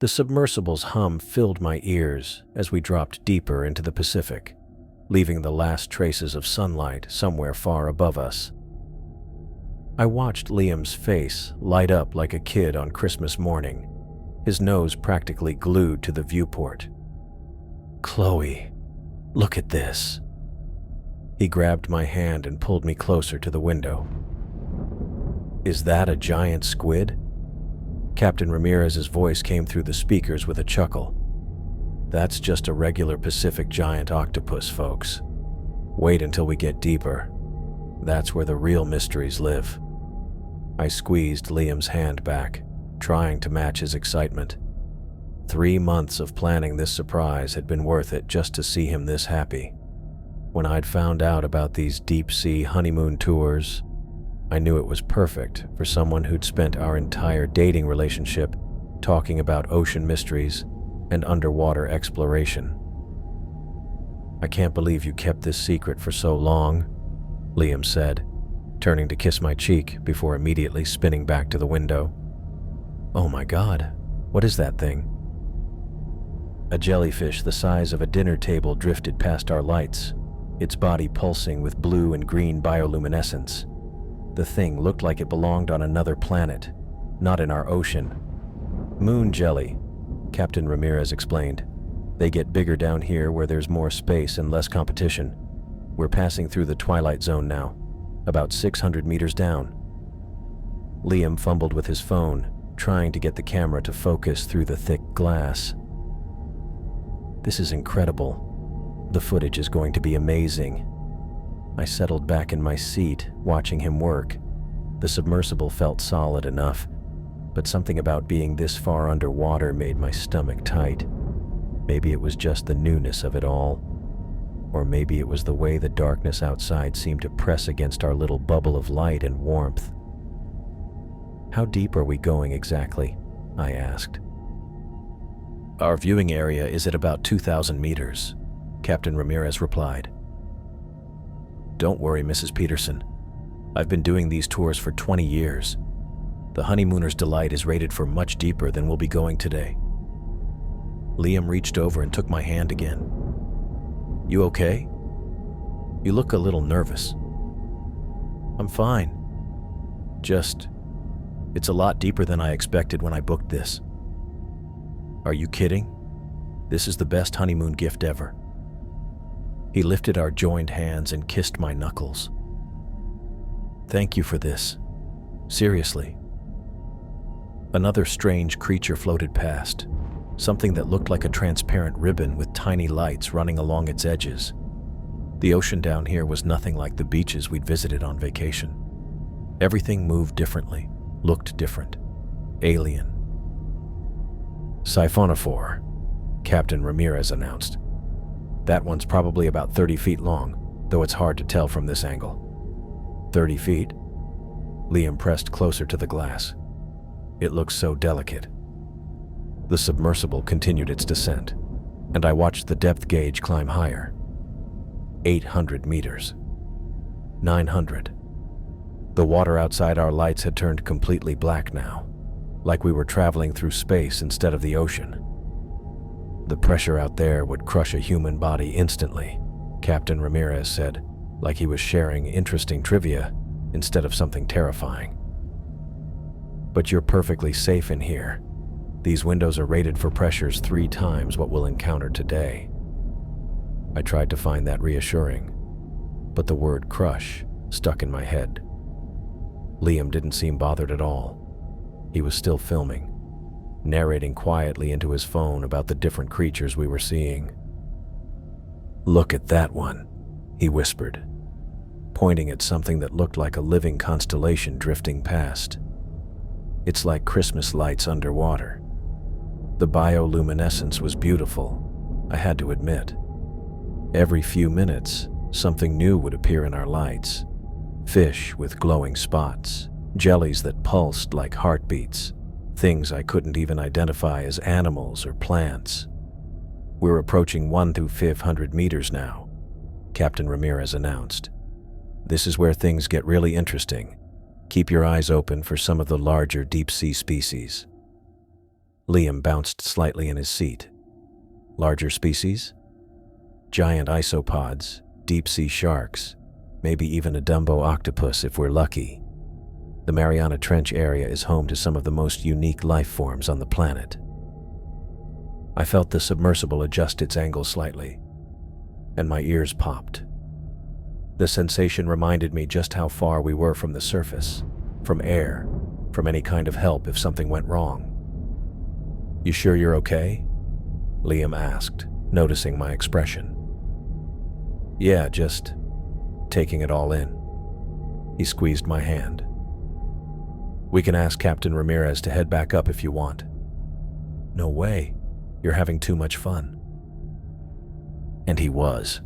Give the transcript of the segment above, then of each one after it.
The submersible's hum filled my ears as we dropped deeper into the Pacific, leaving the last traces of sunlight somewhere far above us. I watched Liam's face light up like a kid on Christmas morning, his nose practically glued to the viewport. "Chloe, look at this." He grabbed my hand and pulled me closer to the window. "Is that a giant squid?" Captain Ramirez's voice came through the speakers with a chuckle. "That's just a regular Pacific giant octopus, folks. Wait until we get deeper. That's where the real mysteries live." I squeezed Liam's hand back, trying to match his excitement. 3 months of planning this surprise had been worth it just to see him this happy. When I'd found out about these deep-sea honeymoon tours, I knew it was perfect for someone who'd spent our entire dating relationship talking about ocean mysteries and underwater exploration. "I can't believe you kept this secret for so long," Liam said, turning to kiss my cheek before immediately spinning back to the window. "Oh my God, what is that thing?" A jellyfish the size of a dinner table drifted past our lights, its body pulsing with blue and green bioluminescence. The thing looked like it belonged on another planet, not in our ocean. "Moon jelly," Captain Ramirez explained. "They get bigger down here where there's more space and less competition. We're passing through the twilight zone now, about 600 meters down." Liam fumbled with his phone, trying to get the camera to focus through the thick glass. "This is incredible. The footage is going to be amazing." I settled back in my seat, watching him work. The submersible felt solid enough, but something about being this far underwater made my stomach tight. Maybe it was just the newness of it all, or maybe it was the way the darkness outside seemed to press against our little bubble of light and warmth. "How deep are we going exactly?" I asked. "Our viewing area is at about 2,000 meters, Captain Ramirez replied. "Don't worry, Mrs. Peterson. I've been doing these tours for 20 years. The Honeymooner's Delight is rated for much deeper than we'll be going today." Liam reached over and took my hand again. "You okay? You look a little nervous." "I'm fine. It's a lot deeper than I expected when I booked this." "Are you kidding? This is the best honeymoon gift ever." He lifted our joined hands and kissed my knuckles. "Thank you for this. Seriously." Another strange creature floated past, something that looked like a transparent ribbon with tiny lights running along its edges. The ocean down here was nothing like the beaches we'd visited on vacation. Everything moved differently, looked different, alien. "Siphonophore," Captain Ramirez announced. "That one's probably about 30 feet long, though it's hard to tell from this angle." 30 feet? Liam pressed closer to the glass. "It looks so delicate." The submersible continued its descent, and I watched the depth gauge climb higher. 800 meters. 900. The water outside our lights had turned completely black now, like we were traveling through space instead of the ocean. "The pressure out there would crush a human body instantly," Captain Ramirez said, like he was sharing interesting trivia instead of something terrifying. "But you're perfectly safe in here. These windows are rated for pressures 3 times what we'll encounter today." I tried to find that reassuring, but the word crush stuck in my head. Liam didn't seem bothered at all. He was still filming, narrating quietly into his phone about the different creatures we were seeing. "Look at that one," he whispered, pointing at something that looked like a living constellation drifting past. "It's like Christmas lights underwater." The bioluminescence was beautiful, I had to admit. Every few minutes, something new would appear in our lights. Fish with glowing spots, jellies that pulsed like heartbeats, things I couldn't even identify as animals or plants. "We're approaching 1 through 500 meters now," Captain Ramirez announced. "This is where things get really interesting. Keep your eyes open for some of the larger deep-sea species." Liam bounced slightly in his seat. Larger species? Giant isopods, deep-sea sharks, maybe even a Dumbo octopus if we're lucky. The Mariana Trench area is home to some of the most unique life forms on the planet. I felt the submersible adjust its angle slightly, and my ears popped. The sensation reminded me just how far we were from the surface, from air, from any kind of help if something went wrong. "You sure you're okay?" Liam asked, noticing my expression. "Yeah, just taking it all in." He squeezed my hand. "We can ask Captain Ramirez to head back up if you want." "No way. You're having too much fun." And he was.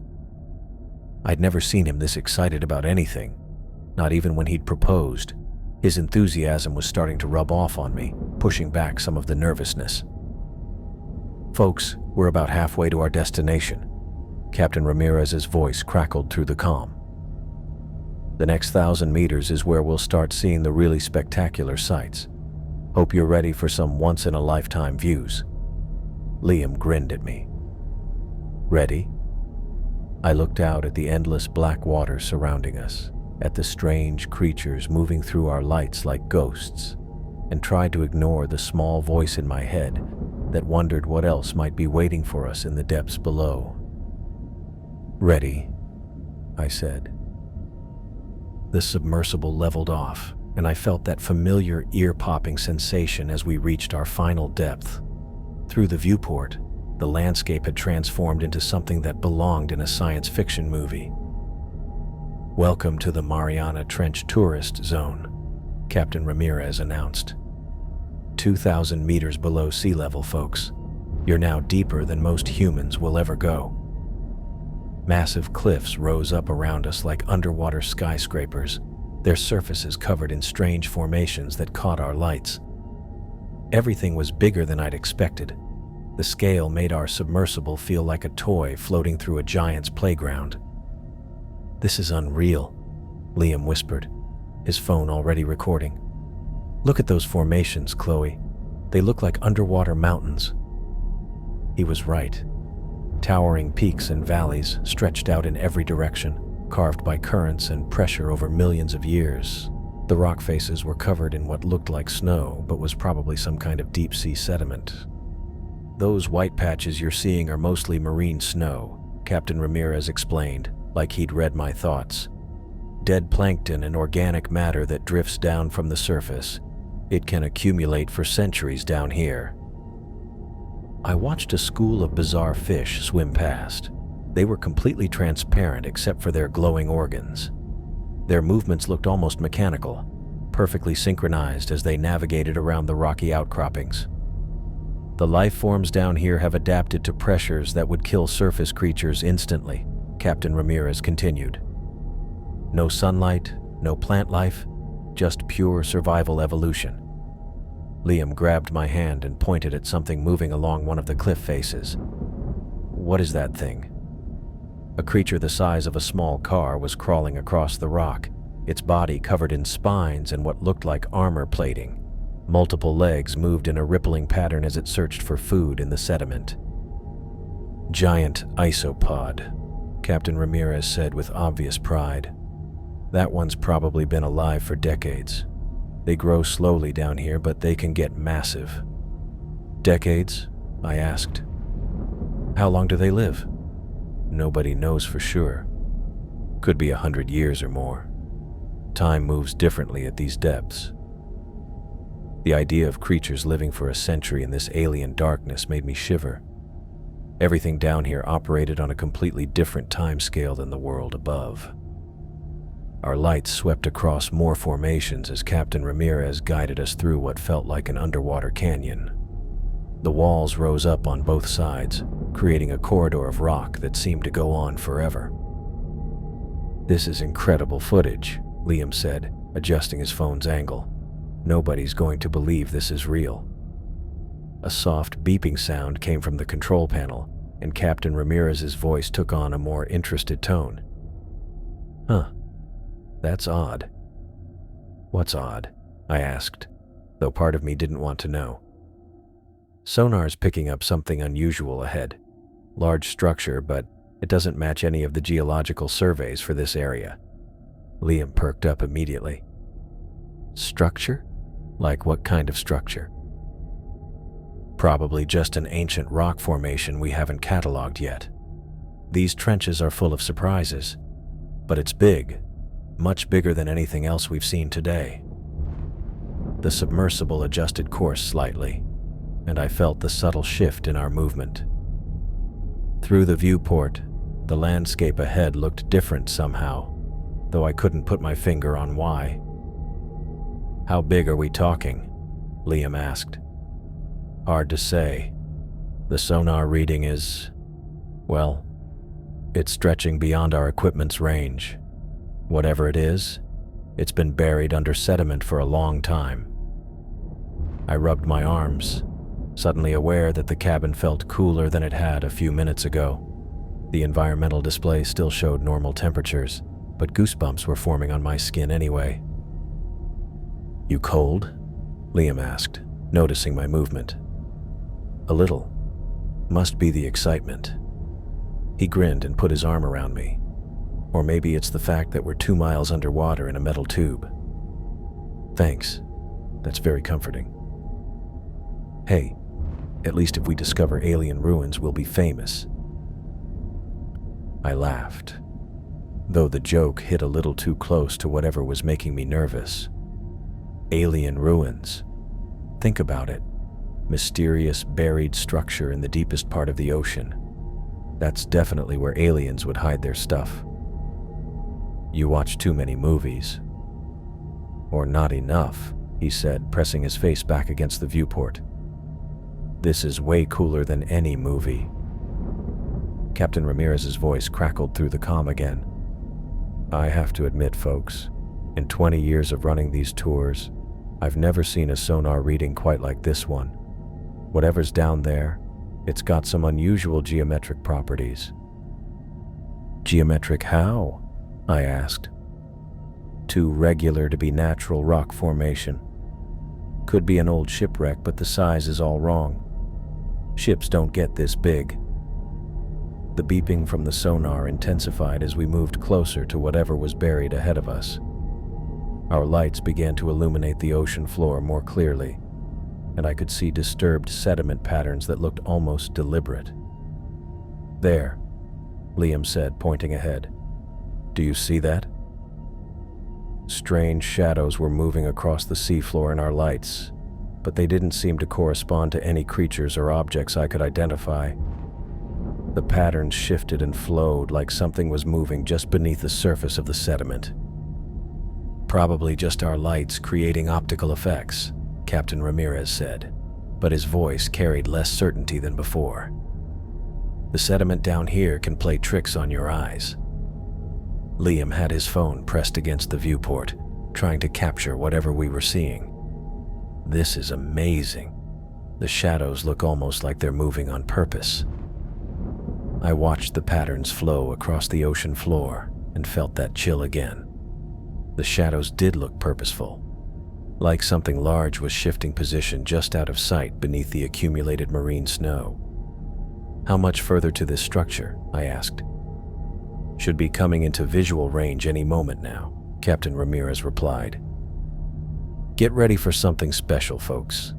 I'd never seen him this excited about anything, not even when he'd proposed. His enthusiasm was starting to rub off on me, pushing back some of the nervousness. "Folks, we're about halfway to our destination." Captain Ramirez's voice crackled through the calm. "The next 1,000 meters is where we'll start seeing the really spectacular sights. Hope you're ready for some once-in-a-lifetime views." Liam grinned at me. "Ready?" I looked out at the endless black water surrounding us, at the strange creatures moving through our lights like ghosts, and tried to ignore the small voice in my head that wondered what else might be waiting for us in the depths below. "Ready," I said. The submersible leveled off, and I felt that familiar ear-popping sensation as we reached our final depth. Through the viewport, the landscape had transformed into something that belonged in a science fiction movie. "Welcome to the Mariana Trench Tourist Zone," Captain Ramirez announced. 2,000 meters below sea level, folks. You're now deeper than most humans will ever go. Massive cliffs rose up around us like underwater skyscrapers, their surfaces covered in strange formations that caught our lights. Everything was bigger than I'd expected. The scale made our submersible feel like a toy floating through a giant's playground. "This is unreal," Liam whispered, his phone already recording. "Look at those formations, Chloe. They look like underwater mountains." He was right. Towering peaks and valleys stretched out in every direction, carved by currents and pressure over millions of years. The rock faces were covered in what looked like snow, but was probably some kind of deep-sea sediment. "Those white patches you're seeing are mostly marine snow," Captain Ramirez explained, like he'd read my thoughts. "Dead plankton and organic matter that drifts down from the surface. It can accumulate for centuries down here." I watched a school of bizarre fish swim past. They were completely transparent except for their glowing organs. Their movements looked almost mechanical, perfectly synchronized as they navigated around the rocky outcroppings. "The life forms down here have adapted to pressures that would kill surface creatures instantly," Captain Ramirez continued. "No sunlight, no plant life, just pure survival evolution." Liam grabbed my hand and pointed at something moving along one of the cliff faces. "What is that thing?" A creature the size of a small car was crawling across the rock, its body covered in spines and what looked like armor plating. Multiple legs moved in a rippling pattern as it searched for food in the sediment. "Giant isopod," Captain Ramirez said with obvious pride. "That one's probably been alive for decades. They grow slowly down here, but they can get massive." "Decades?" I asked. "How long do they live?" "Nobody knows for sure. Could be 100 years or more. Time moves differently at these depths." The idea of creatures living for a century in this alien darkness made me shiver. Everything down here operated on a completely different time scale than the world above. Our lights swept across more formations as Captain Ramirez guided us through what felt like an underwater canyon. The walls rose up on both sides, creating a corridor of rock that seemed to go on forever. "This is incredible footage," Liam said, adjusting his phone's angle. "Nobody's going to believe this is real." A soft beeping sound came from the control panel, and Captain Ramirez's voice took on a more interested tone. "Huh. That's odd." "What's odd?" I asked, though part of me didn't want to know. Sonar's picking up something unusual ahead. Large structure, but it doesn't match any of the geological surveys for this area. Liam perked up immediately. Structure? Like what kind of structure? Probably just an ancient rock formation we haven't cataloged yet. These trenches are full of surprises, but it's big, much bigger than anything else we've seen today. The submersible adjusted course slightly, and I felt the subtle shift in our movement. Through the viewport, the landscape ahead looked different somehow, though I couldn't put my finger on why. "How big are we talking?" Liam asked. "Hard to say. The sonar reading is, well, it's stretching beyond our equipment's range. Whatever it is, it's been buried under sediment for a long time." I rubbed my arms, suddenly aware that the cabin felt cooler than it had a few minutes ago. The environmental display still showed normal temperatures, but goosebumps were forming on my skin anyway. "You cold?" Liam asked, noticing my movement. "A little. Must be the excitement." He grinned and put his arm around me. Or maybe it's the fact that we're 2 miles underwater in a metal tube. "Thanks. That's very comforting." "Hey, at least if we discover alien ruins, we'll be famous." I laughed, though the joke hit a little too close to whatever was making me nervous. Alien ruins. Think about it. Mysterious buried structure in the deepest part of the ocean. That's definitely where aliens would hide their stuff. "You watch too many movies." "Or not enough," he said, pressing his face back against the viewport. "This is way cooler than any movie." Captain Ramirez's voice crackled through the comm again. "I have to admit, folks, in 20 years of running these tours, I've never seen a sonar reading quite like this one. Whatever's down there, it's got some unusual geometric properties." "Geometric how?" I asked. "Too regular to be natural rock formation. Could be an old shipwreck, but the size is all wrong. Ships don't get this big." The beeping from the sonar intensified as we moved closer to whatever was buried ahead of us. Our lights began to illuminate the ocean floor more clearly, and I could see disturbed sediment patterns that looked almost deliberate. "There," Liam said, pointing ahead. "Do you see that?" Strange shadows were moving across the seafloor in our lights, but they didn't seem to correspond to any creatures or objects I could identify. The patterns shifted and flowed like something was moving just beneath the surface of the sediment. "Probably just our lights creating optical effects," Captain Ramirez said, but his voice carried less certainty than before. "The sediment down here can play tricks on your eyes." Liam had his phone pressed against the viewport, trying to capture whatever we were seeing. "This is amazing. The shadows look almost like they're moving on purpose." I watched the patterns flow across the ocean floor and felt that chill again. The shadows did look purposeful, like something large was shifting position just out of sight beneath the accumulated marine snow. "How much further to this structure?" I asked. "Should be coming into visual range any moment now," Captain Ramirez replied. "Get ready for something special, folks.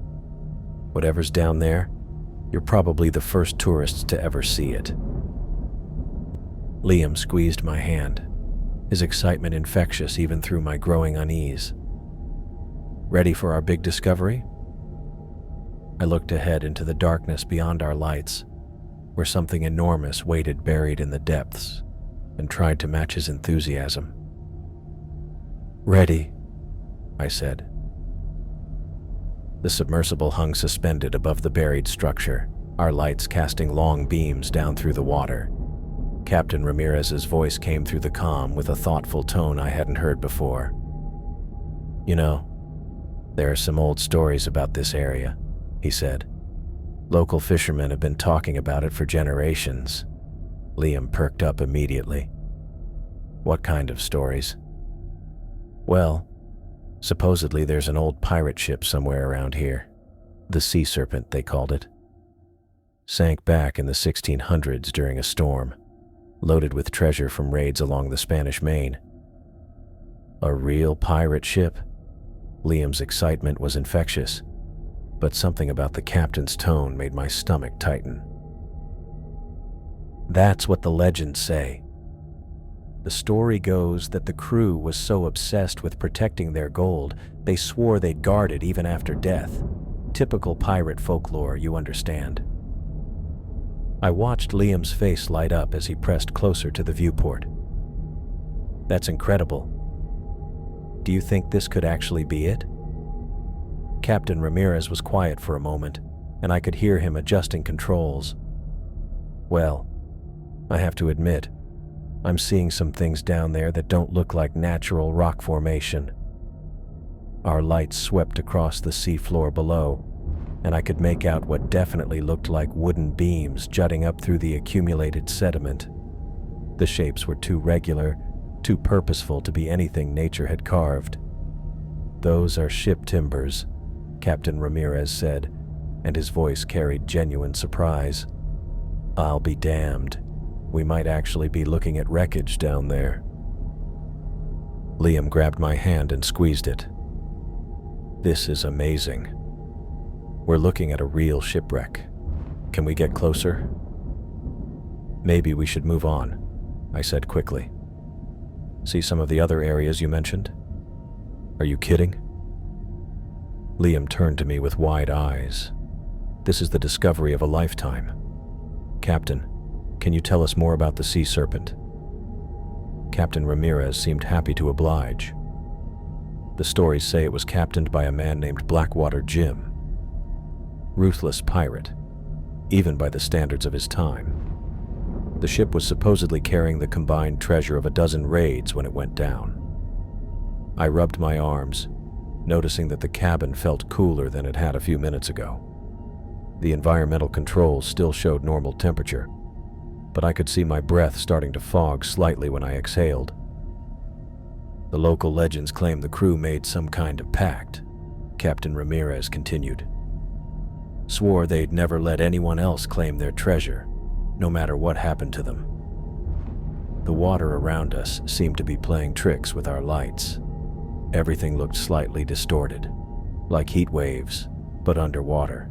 Whatever's down there, you're probably the first tourists to ever see it." Liam squeezed my hand, his excitement infectious even through my growing unease. "Ready for our big discovery?" I looked ahead into the darkness beyond our lights, where something enormous waited buried in the depths, and tried to match his enthusiasm. "Ready," I said. The submersible hung suspended above the buried structure, our lights casting long beams down through the water. Captain Ramirez's voice came through the comm with a thoughtful tone I hadn't heard before. "You know, there are some old stories about this area," he said. "Local fishermen have been talking about it for generations." Liam perked up immediately. "What kind of stories?" "Well, supposedly there's an old pirate ship somewhere around here. The Sea Serpent, they called it. sank back in the 1600s during a storm, loaded with treasure from raids along the Spanish Main. A real pirate ship? Liam's excitement was infectious, but something about the captain's tone made my stomach tighten. That's what the legends say. The story goes that the crew was so obsessed with protecting their gold, they swore they'd guard it even after death. Typical pirate folklore, you understand. I watched Liam's face light up as he pressed closer to the viewport. That's incredible. Do you think this could actually be it? Captain Ramirez was quiet for a moment, and I could hear him adjusting controls. Well, I have to admit, I'm seeing some things down there that don't look like natural rock formation. Our lights swept across the seafloor below, and I could make out what definitely looked like wooden beams jutting up through the accumulated sediment. The shapes were too regular, too purposeful to be anything nature had carved. Those are ship timbers, Captain Ramirez said, and his voice carried genuine surprise. I'll be damned. We might actually be looking at wreckage down there. Liam grabbed my hand and squeezed it. This is amazing. We're looking at a real shipwreck. Can we get closer? Maybe we should move on, I said quickly. See some of the other areas you mentioned? Are you kidding? Liam turned to me with wide eyes. This is the discovery of a lifetime. Captain, can you tell us more about the sea serpent? Captain Ramirez seemed happy to oblige. The stories say it was captained by a man named Blackwater Jim. Ruthless pirate, even by the standards of his time. The ship was supposedly carrying the combined treasure of a dozen raids when it went down. I rubbed my arms, noticing that the cabin felt cooler than it had a few minutes ago. The environmental controls still showed normal temperature, but I could see my breath starting to fog slightly when I exhaled. The local legends claim the crew made some kind of pact, Captain Ramirez continued. Swore they'd never let anyone else claim their treasure, no matter what happened to them. The water around us seemed to be playing tricks with our lights. Everything looked slightly distorted, like heat waves, but underwater.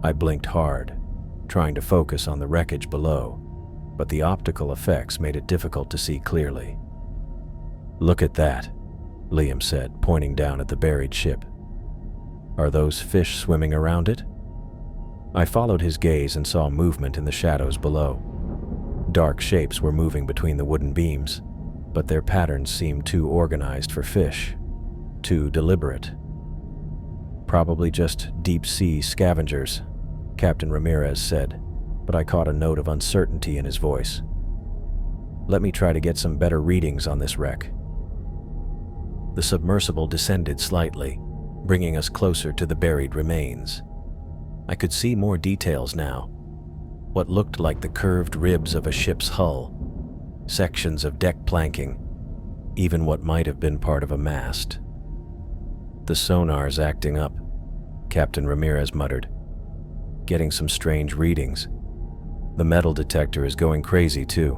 I blinked hard, trying to focus on the wreckage below, but the optical effects made it difficult to see clearly. Look at that, Liam said, pointing down at the buried ship. Are those fish swimming around it? I followed his gaze and saw movement in the shadows below. Dark shapes were moving between the wooden beams, but their patterns seemed too organized for fish, too deliberate. Probably just deep-sea scavengers, Captain Ramirez said, but I caught a note of uncertainty in his voice. Let me try to get some better readings on this wreck. The submersible descended slightly, bringing us closer to the buried remains. I could see more details now. What looked like the curved ribs of a ship's hull, sections of deck planking, even what might have been part of a mast. The sonar's acting up, Captain Ramirez muttered. Getting some strange readings. The metal detector is going crazy too.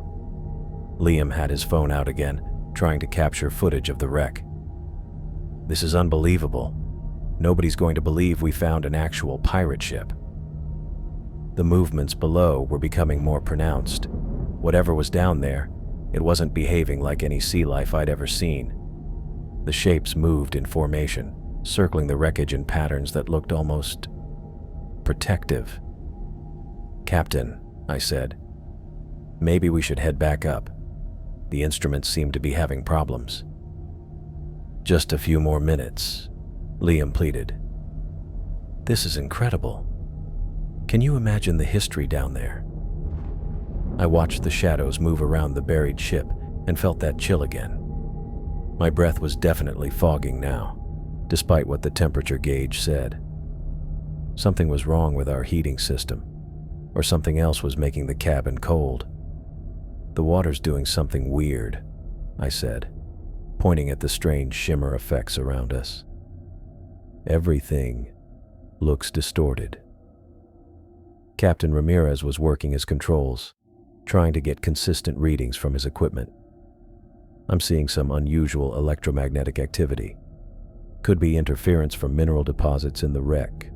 Liam had his phone out again, trying to capture footage of the wreck. This is unbelievable. Nobody's going to believe we found an actual pirate ship. The movements below were becoming more pronounced. Whatever was down there, it wasn't behaving like any sea life I'd ever seen. The shapes moved in formation, circling the wreckage in patterns that looked almost protective. Captain, I said, maybe we should head back up. The instruments seem to be having problems. Just a few more minutes, Liam pleaded. This is incredible. Can you imagine the history down there? I watched the shadows move around the buried ship and felt that chill again. My breath was definitely fogging now, despite what the temperature gauge said. Something was wrong with our heating system, or something else was making the cabin cold. The water's doing something weird, I said, pointing at the strange shimmer effects around us. Everything looks distorted. Captain Ramirez was working his controls, trying to get consistent readings from his equipment. I'm seeing some unusual electromagnetic activity. Could be interference from mineral deposits in the wreck.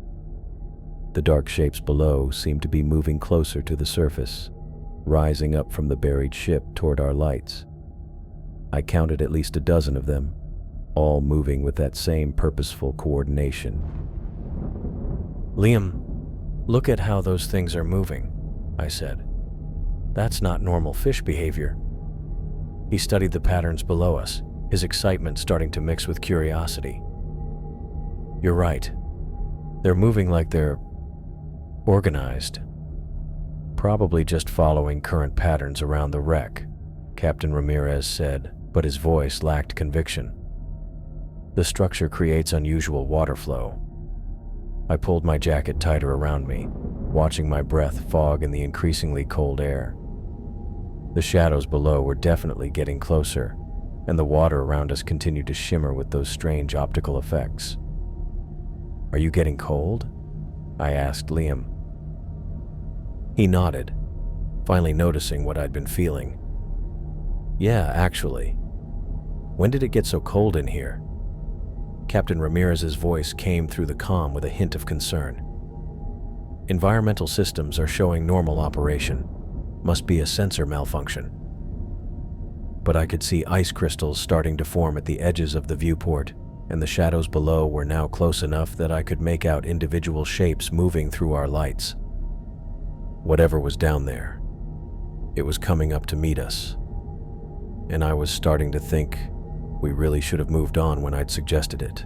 The dark shapes below seem to be moving closer to the surface, rising up from the buried ship toward our lights. I counted at least a dozen of them, all moving with that same purposeful coordination. "Liam, look at how those things are moving," I said. "That's not normal fish behavior." He studied the patterns below us, his excitement starting to mix with curiosity. "You're right. They're moving like they're organized. Probably just following current patterns around the wreck," Captain Ramirez said, but his voice lacked conviction. "The structure creates unusual water flow." I pulled my jacket tighter around me, watching my breath fog in the increasingly cold air. The shadows below were definitely getting closer, and the water around us continued to shimmer with those strange optical effects. "Are you getting cold?" I asked Liam. He nodded, finally noticing what I'd been feeling. "Yeah, actually. When did it get so cold in here?" Captain Ramirez's voice came through the comm with a hint of concern. "Environmental systems are showing normal operation. Must be a sensor malfunction." But I could see ice crystals starting to form at the edges of the viewport, and the shadows below were now close enough that I could make out individual shapes moving through our lights. Whatever was down there, it was coming up to meet us. And I was starting to think we really should have moved on when I'd suggested it.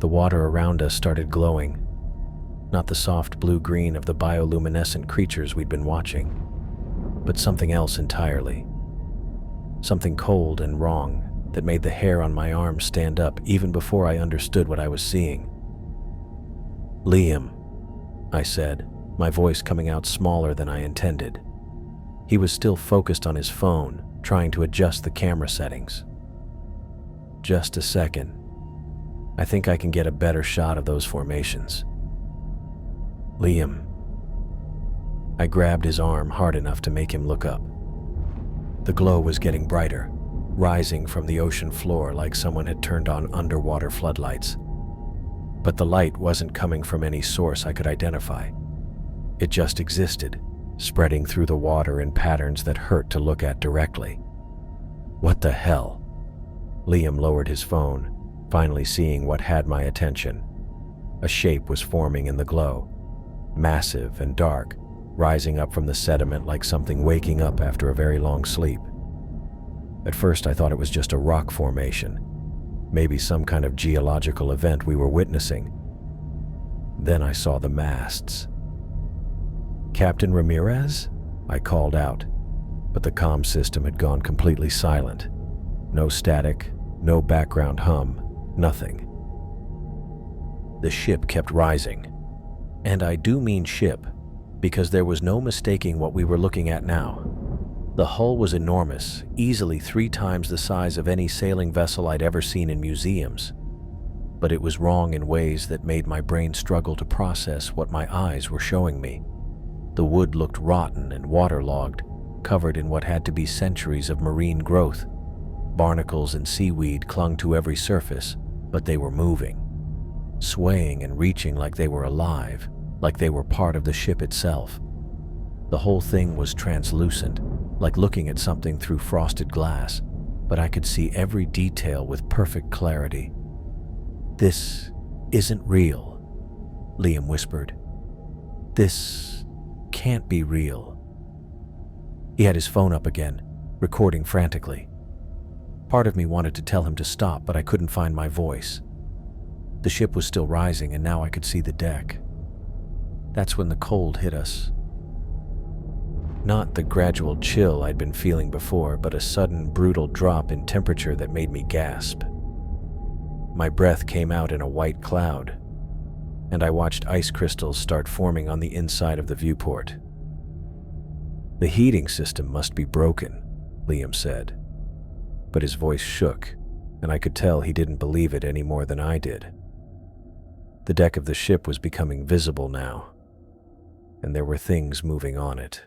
The water around us started glowing, not the soft blue-green of the bioluminescent creatures we'd been watching, but something else entirely. Something cold and wrong that made the hair on my arm stand up even before I understood what I was seeing. "Liam," I said, my voice coming out smaller than I intended. He was still focused on his phone, trying to adjust the camera settings. "Just a second. I think I can get a better shot of those formations." "Liam." I grabbed his arm hard enough to make him look up. The glow was getting brighter, rising from the ocean floor like someone had turned on underwater floodlights. But the light wasn't coming from any source I could identify. It just existed, spreading through the water in patterns that hurt to look at directly. "What the hell?" Liam lowered his phone, finally seeing what had my attention. A shape was forming in the glow, massive and dark, rising up from the sediment like something waking up after a very long sleep. At first I thought it was just a rock formation, maybe some kind of geological event we were witnessing. Then I saw the masts. "Captain Ramirez?" I called out, but the comm system had gone completely silent. No static, no background hum, nothing. The ship kept rising. And I do mean ship, because there was no mistaking what we were looking at now. The hull was enormous, easily 3 times the size of any sailing vessel I'd ever seen in museums. But it was wrong in ways that made my brain struggle to process what my eyes were showing me. The wood looked rotten and waterlogged, covered in what had to be centuries of marine growth. Barnacles and seaweed clung to every surface, but they were moving, swaying and reaching like they were alive, like they were part of the ship itself. The whole thing was translucent, like looking at something through frosted glass, but I could see every detail with perfect clarity. "This isn't real," Liam whispered. "This can't be real." He had his phone up again, recording frantically. Part of me wanted to tell him to stop, but I couldn't find my voice. The ship was still rising, and now I could see the deck. That's when the cold hit us. Not the gradual chill I'd been feeling before, but a sudden, brutal drop in temperature that made me gasp. My breath came out in a white cloud, and I watched ice crystals start forming on the inside of the viewport. "The heating system must be broken," Liam said. But his voice shook, and I could tell he didn't believe it any more than I did. The deck of the ship was becoming visible now. and there were things moving on it.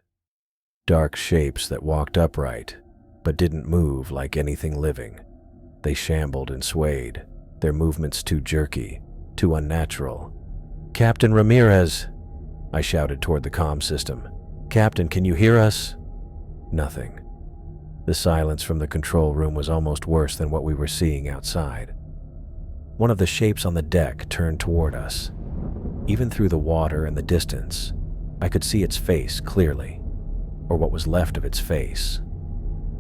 Dark shapes that walked upright, but didn't move like anything living. They shambled and swayed, their movements too jerky, too unnatural. "Captain Ramirez!" I shouted toward the comm system. "Captain, can you hear us?" Nothing. The silence from the control room was almost worse than what we were seeing outside. One of the shapes on the deck turned toward us. Even through the water and the distance, I could see its face clearly, or what was left of its face.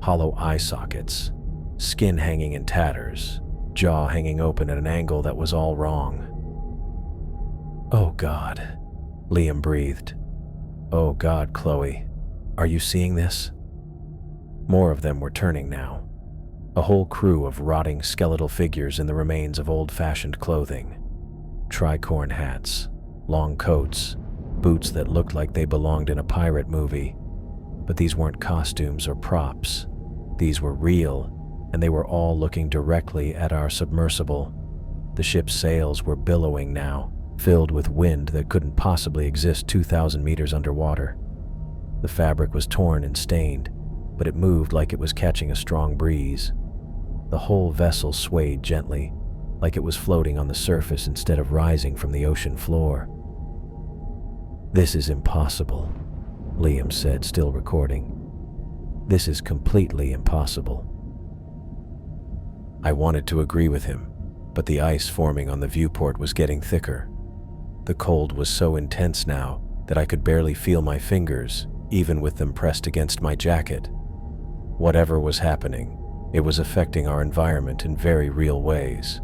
Hollow eye sockets, skin hanging in tatters, jaw hanging open at an angle that was all wrong. "Oh God," Liam breathed. "Oh God, Chloe, are you seeing this?" More of them were turning now. A whole crew of rotting skeletal figures in the remains of old-fashioned clothing. Tricorn hats, long coats, boots that looked like they belonged in a pirate movie. But these weren't costumes or props. These were real, and they were all looking directly at our submersible. The ship's sails were billowing now, filled with wind that couldn't possibly exist 2,000 meters underwater. The fabric was torn and stained, but it moved like it was catching a strong breeze. The whole vessel swayed gently, like it was floating on the surface instead of rising from the ocean floor. "This is impossible," Liam said, still recording. "This is completely impossible." I wanted to agree with him, but the ice forming on the viewport was getting thicker. The cold was so intense now that I could barely feel my fingers, even with them pressed against my jacket. Whatever was happening, it was affecting our environment in very real ways.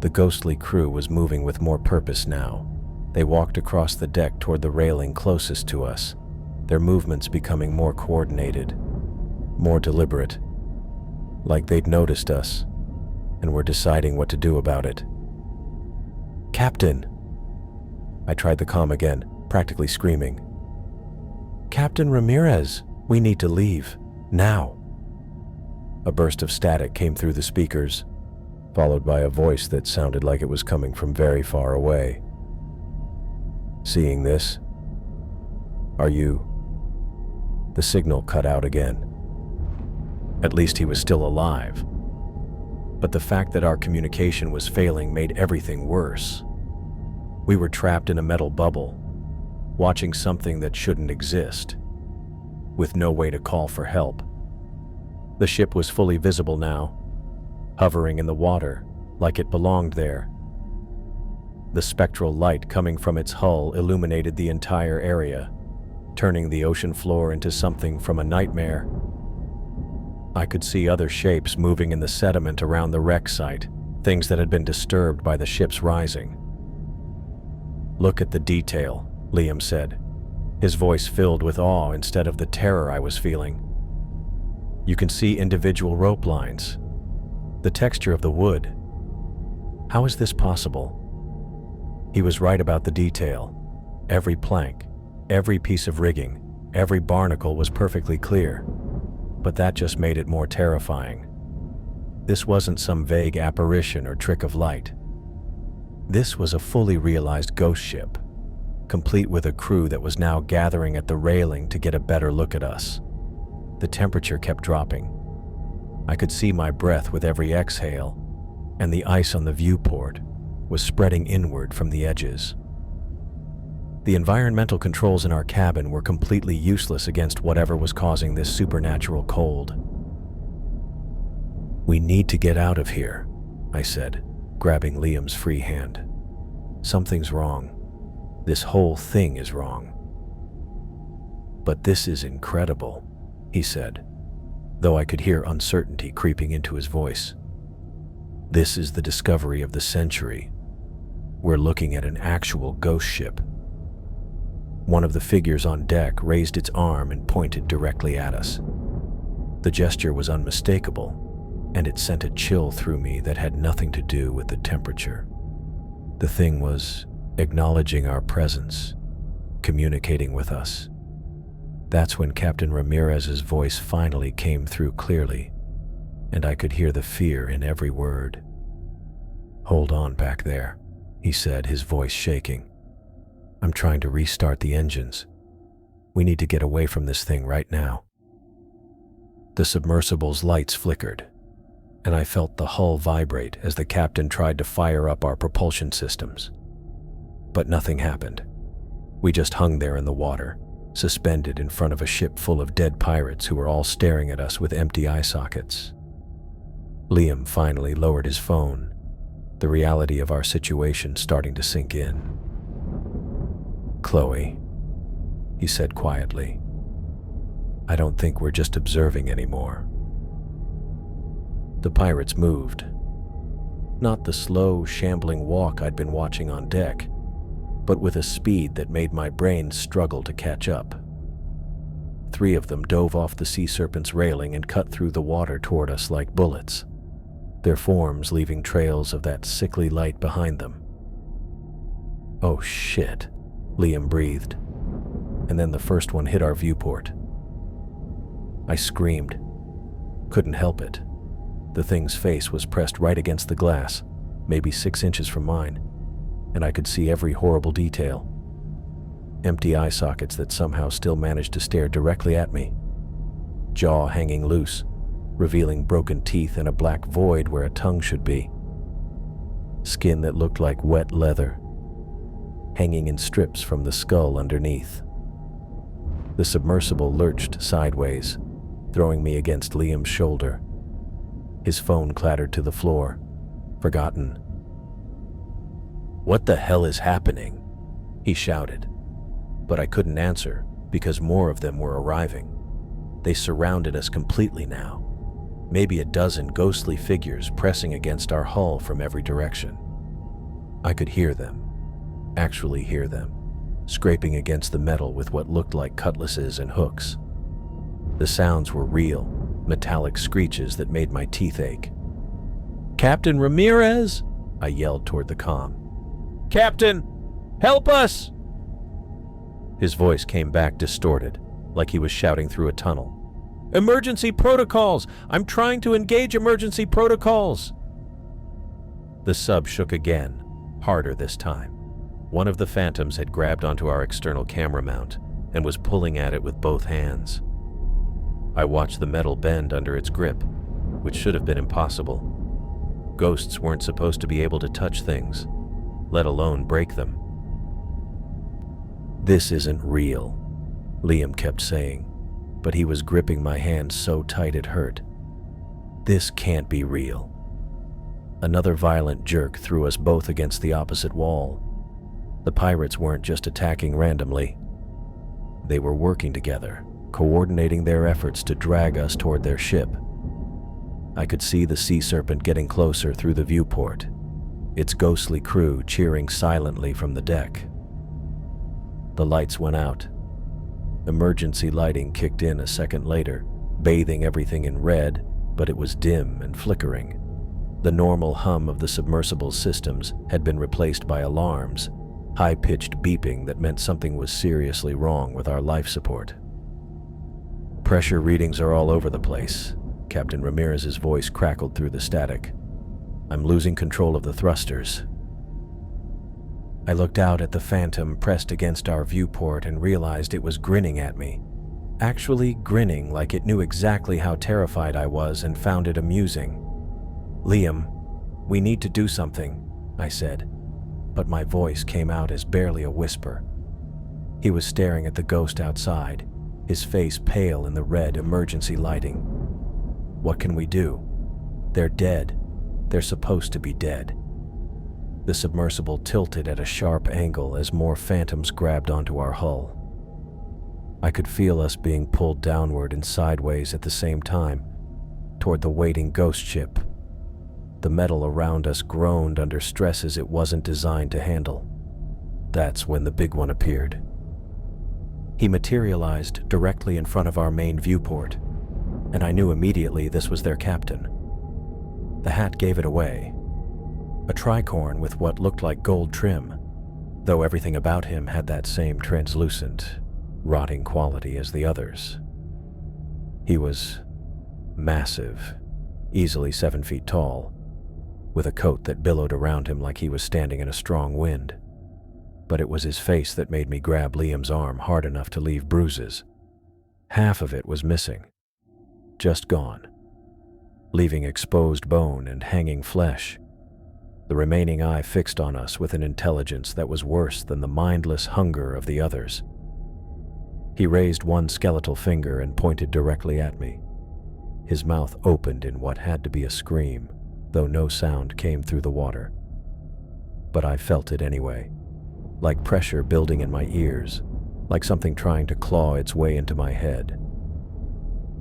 The ghostly crew was moving with more purpose now. They walked across the deck toward the railing closest to us, their movements becoming more coordinated, more deliberate, like they'd noticed us and were deciding what to do about it. "Captain!" I tried the comm again, practically screaming. "Captain Ramirez, we need to leave, now." A burst of static came through the speakers, followed by a voice that sounded like it was coming from very far away. "Seeing this? Are you?" The signal cut out again. At least he was still alive. But the fact that our communication was failing made everything worse. We were trapped in a metal bubble, watching something that shouldn't exist, with no way to call for help. The ship was fully visible now, hovering in the water like it belonged there. The spectral light coming from its hull illuminated the entire area, turning the ocean floor into something from a nightmare. I could see other shapes moving in the sediment around the wreck site, things that had been disturbed by the ship's rising. "Look at the detail," Liam said, his voice filled with awe instead of the terror I was feeling. "You can see individual rope lines, the texture of the wood. How is this possible?" He was right about the detail. Every plank, every piece of rigging, every barnacle was perfectly clear. But that just made it more terrifying. This wasn't some vague apparition or trick of light. This was a fully realized ghost ship, complete with a crew that was now gathering at the railing to get a better look at us. The temperature kept dropping. I could see my breath with every exhale, and the ice on the viewport was spreading inward from the edges. The environmental controls in our cabin were completely useless against whatever was causing this supernatural cold. "We need to get out of here," I said, grabbing Liam's free hand. "Something's wrong. This whole thing is wrong." "But this is incredible," he said, though I could hear uncertainty creeping into his voice. "This is the discovery of the century. We're looking at an actual ghost ship." One of the figures on deck raised its arm and pointed directly at us. The gesture was unmistakable, and it sent a chill through me that had nothing to do with the temperature. The thing was acknowledging our presence, communicating with us. That's when Captain Ramirez's voice finally came through clearly, and I could hear the fear in every word. "Hold on back there," he said, his voice shaking. I'm trying to restart the engines. We need to get away from this thing right now. The submersible's lights flickered, and I felt the hull vibrate as the captain tried to fire up our propulsion systems. But nothing happened. We just hung there in the water, suspended in front of a ship full of dead pirates who were all staring at us with empty eye sockets. Liam finally lowered his phone, the reality of our situation starting to sink in. "Chloe," he said quietly, "I don't think we're just observing anymore." The pirates moved. Not the slow, shambling walk I'd been watching on deck, but with a speed that made my brain struggle to catch up. 3 of them dove off the sea serpent's railing and cut through the water toward us like bullets, their forms leaving trails of that sickly light behind them. "Oh shit," Liam breathed, and then the first one hit our viewport. I screamed. Couldn't help it. The thing's face was pressed right against the glass, maybe 6 inches from mine, and I could see every horrible detail. Empty eye sockets that somehow still managed to stare directly at me. Jaw hanging loose, revealing broken teeth and a black void where a tongue should be. Skin that looked like wet leather, hanging in strips from the skull underneath. The submersible lurched sideways, throwing me against Liam's shoulder. His phone clattered to the floor, forgotten. "What the hell is happening?" he shouted. But I couldn't answer because more of them were arriving. They surrounded us completely now, maybe a dozen ghostly figures pressing against our hull from every direction. I could hear them, actually hear them, scraping against the metal with what looked like cutlasses and hooks. The sounds were real, metallic screeches that made my teeth ache. "Captain Ramirez!" I yelled toward the comm. "Captain, help us!" His voice came back distorted, like he was shouting through a tunnel. "Emergency protocols! I'm trying to engage emergency protocols!" The sub shook again, harder this time. One of the phantoms had grabbed onto our external camera mount and was pulling at it with both hands. I watched the metal bend under its grip, which should have been impossible. Ghosts weren't supposed to be able to touch things, let alone break them. "This isn't real," Liam kept saying, but he was gripping my hand so tight it hurt. "This can't be real." Another violent jerk threw us both against the opposite wall. The pirates weren't just attacking randomly. They were working together, coordinating their efforts to drag us toward their ship. I could see the sea serpent getting closer through the viewport, its ghostly crew cheering silently from the deck. The lights went out. Emergency lighting kicked in a second later, bathing everything in red, but it was dim and flickering. The normal hum of the submersible's systems had been replaced by alarms, high-pitched beeping that meant something was seriously wrong with our life support. "Pressure readings are all over the place," Captain Ramirez's voice crackled through the static. "I'm losing control of the thrusters." I looked out at the phantom pressed against our viewport and realized it was grinning at me. Actually grinning like it knew exactly how terrified I was and found it amusing. "Liam, we need to do something," I said, but my voice came out as barely a whisper. He was staring at the ghost outside, his face pale in the red emergency lighting. "What can we do? They're dead. They're supposed to be dead." The submersible tilted at a sharp angle as more phantoms grabbed onto our hull. I could feel us being pulled downward and sideways at the same time, toward the waiting ghost ship. The metal around us groaned under stresses it wasn't designed to handle. That's when the big one appeared. He materialized directly in front of our main viewport, and I knew immediately this was their captain. The hat gave it away. A tricorn with what looked like gold trim, though everything about him had that same translucent, rotting quality as the others. He was massive, easily 7 feet tall, with a coat that billowed around him like he was standing in a strong wind. but it was his face that made me grab Liam's arm hard enough to leave bruises. Half of it was missing, just gone, leaving exposed bone and hanging flesh. The remaining eye fixed on us with an intelligence that was worse than the mindless hunger of the others. He raised one skeletal finger and pointed directly at me. His mouth opened in what had to be a scream, though no sound came through the water. But I felt it anyway, like pressure building in my ears, like something trying to claw its way into my head.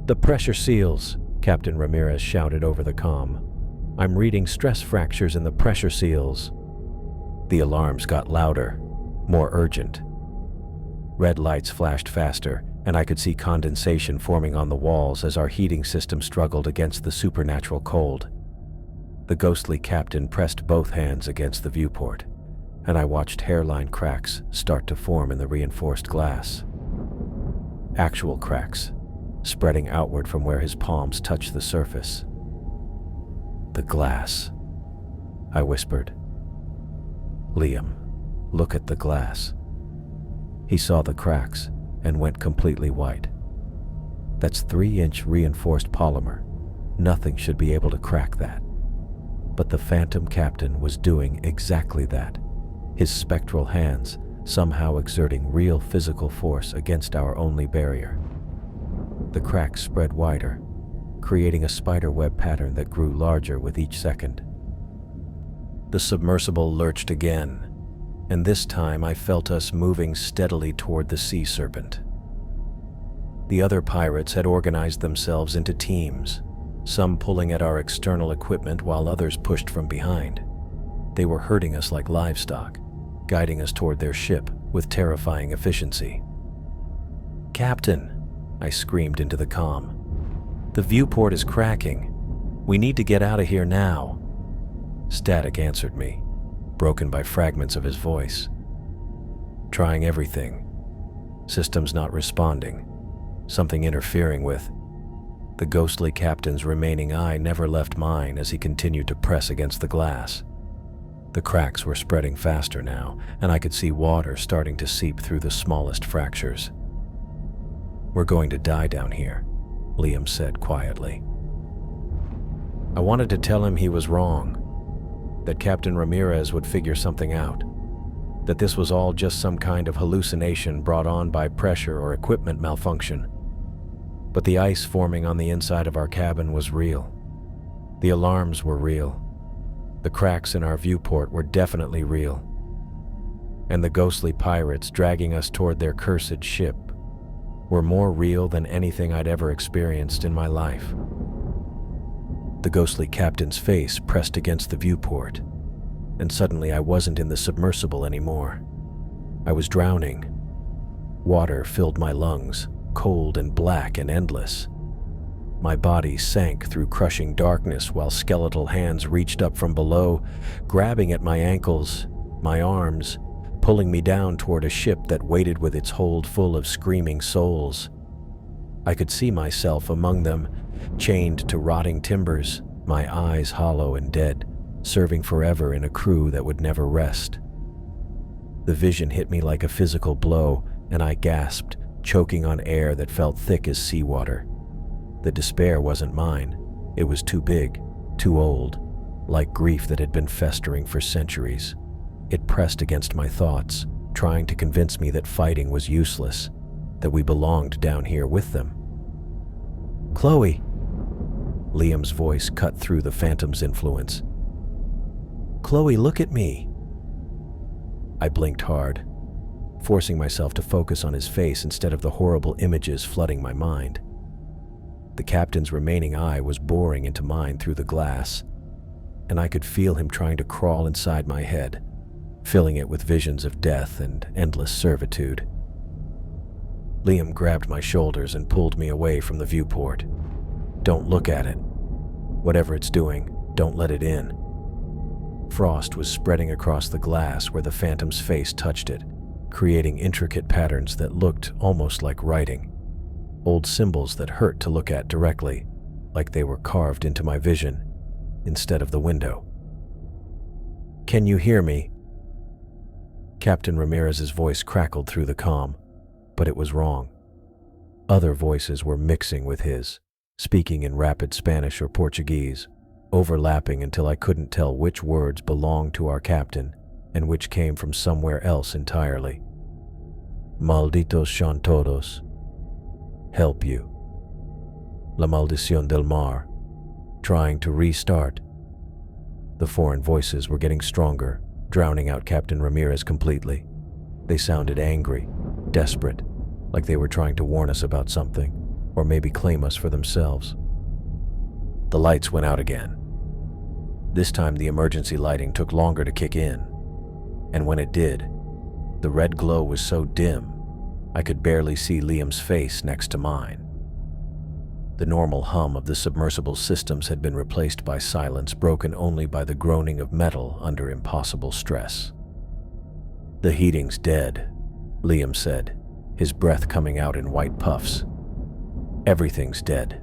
"The pressure seals," Captain Ramirez shouted over the comm. "I'm reading stress fractures in the pressure seals." The alarms got louder, more urgent. Red lights flashed faster, and I could see condensation forming on the walls as our heating system struggled against the supernatural cold. The ghostly captain pressed both hands against the viewport, and I watched hairline cracks start to form in the reinforced glass. Actual cracks, spreading outward from where his palms touched the surface. "The glass," I whispered. "Liam, look at the glass." He saw the cracks and went completely white. "That's 3-inch reinforced polymer. Nothing should be able to crack that." But the Phantom Captain was doing exactly that, his spectral hands somehow exerting real physical force against our only barrier. The cracks spread wider, creating a spiderweb pattern that grew larger with each second. The submersible lurched again, and this time I felt us moving steadily toward the sea serpent. The other pirates had organized themselves into teams, some pulling at our external equipment while others pushed from behind. They were herding us like livestock, guiding us toward their ship with terrifying efficiency. "Captain," I screamed into the comm, "the viewport is cracking. We need to get out of here now." Static answered me, broken by fragments of his voice. "Trying everything. Systems not responding. Something interfering with." The ghostly captain's remaining eye never left mine as he continued to press against the glass. The cracks were spreading faster now, and I could see water starting to seep through the smallest fractures. "We're going to die down here," Liam said quietly. I wanted to tell him he was wrong, that Captain Ramirez would figure something out, that this was all just some kind of hallucination brought on by pressure or equipment malfunction. But the ice forming on the inside of our cabin was real. The alarms were real. The cracks in our viewport were definitely real. And the ghostly pirates dragging us toward their cursed ship were more real than anything I'd ever experienced in my life. The ghostly captain's face pressed against the viewport, and suddenly I wasn't in the submersible anymore. I was drowning. Water filled my lungs, cold and black and endless. My body sank through crushing darkness while skeletal hands reached up from below, grabbing at my ankles, my arms, pulling me down toward a ship that waited with its hold full of screaming souls. I could see myself among them, chained to rotting timbers, my eyes hollow and dead, serving forever in a crew that would never rest. The vision hit me like a physical blow, and I gasped, choking on air that felt thick as seawater. The despair wasn't mine. It was too big, too old, like grief that had been festering for centuries. It pressed against my thoughts, trying to convince me that fighting was useless, that we belonged down here with them. "Chloe!" Liam's voice cut through the Phantom's influence. "Chloe, look at me!" I blinked hard, forcing myself to focus on his face instead of the horrible images flooding my mind. The captain's remaining eye was boring into mine through the glass, and I could feel him trying to crawl inside my head, filling it with visions of death and endless servitude. Liam grabbed my shoulders and pulled me away from the viewport. "Don't look at it. Whatever it's doing, don't let it in." Frost was spreading across the glass where the Phantom's face touched it, creating intricate patterns that looked almost like writing. Old symbols that hurt to look at directly, like they were carved into my vision instead of the window. "Can you hear me?" Captain Ramirez's voice crackled through the calm, but it was wrong. Other voices were mixing with his, speaking in rapid Spanish or Portuguese, overlapping until I couldn't tell which words belonged to our captain and which came from somewhere else entirely. Malditos son todos. Help you. La maldición del mar. Trying to restart. The foreign voices were getting stronger, drowning out Captain Ramirez completely. They sounded angry, desperate, like they were trying to warn us about something, or maybe claim us for themselves. The lights went out again. This time the emergency lighting took longer to kick in, and when it did, the red glow was so dim, I could barely see Liam's face next to mine. The normal hum of the submersible systems had been replaced by silence broken only by the groaning of metal under impossible stress. "The heating's dead," Liam said, his breath coming out in white puffs. "Everything's dead."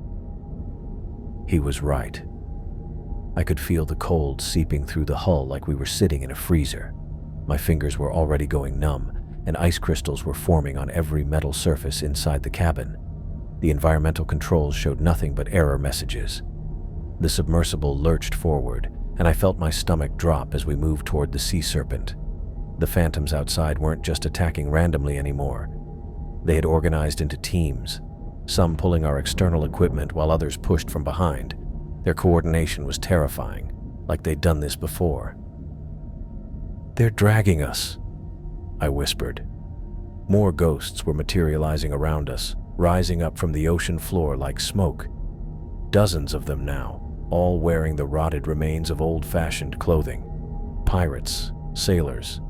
He was right. I could feel the cold seeping through the hull like we were sitting in a freezer. My fingers were already going numb, and ice crystals were forming on every metal surface inside the cabin. The environmental controls showed nothing but error messages. The submersible lurched forward, and I felt my stomach drop as we moved toward the sea serpent. The phantoms outside weren't just attacking randomly anymore. They had organized into teams, some pulling our external equipment while others pushed from behind. Their coordination was terrifying, like they'd done this before. "They're dragging us," I whispered. More ghosts were materializing around us, rising up from the ocean floor like smoke. Dozens of them now, all wearing the rotted remains of old-fashioned clothing. Pirates, sailors,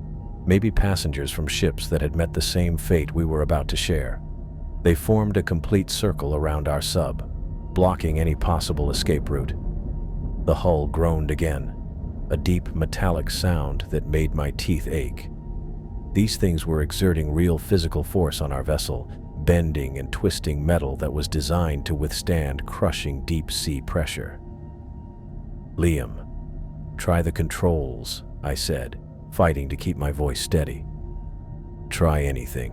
maybe passengers from ships that had met the same fate we were about to share. They formed a complete circle around our sub, blocking any possible escape route. The hull groaned again, a deep metallic sound that made my teeth ache. These things were exerting real physical force on our vessel, bending and twisting metal that was designed to withstand crushing deep-sea pressure. "Liam, try the controls," I said, fighting to keep my voice steady. "Try anything."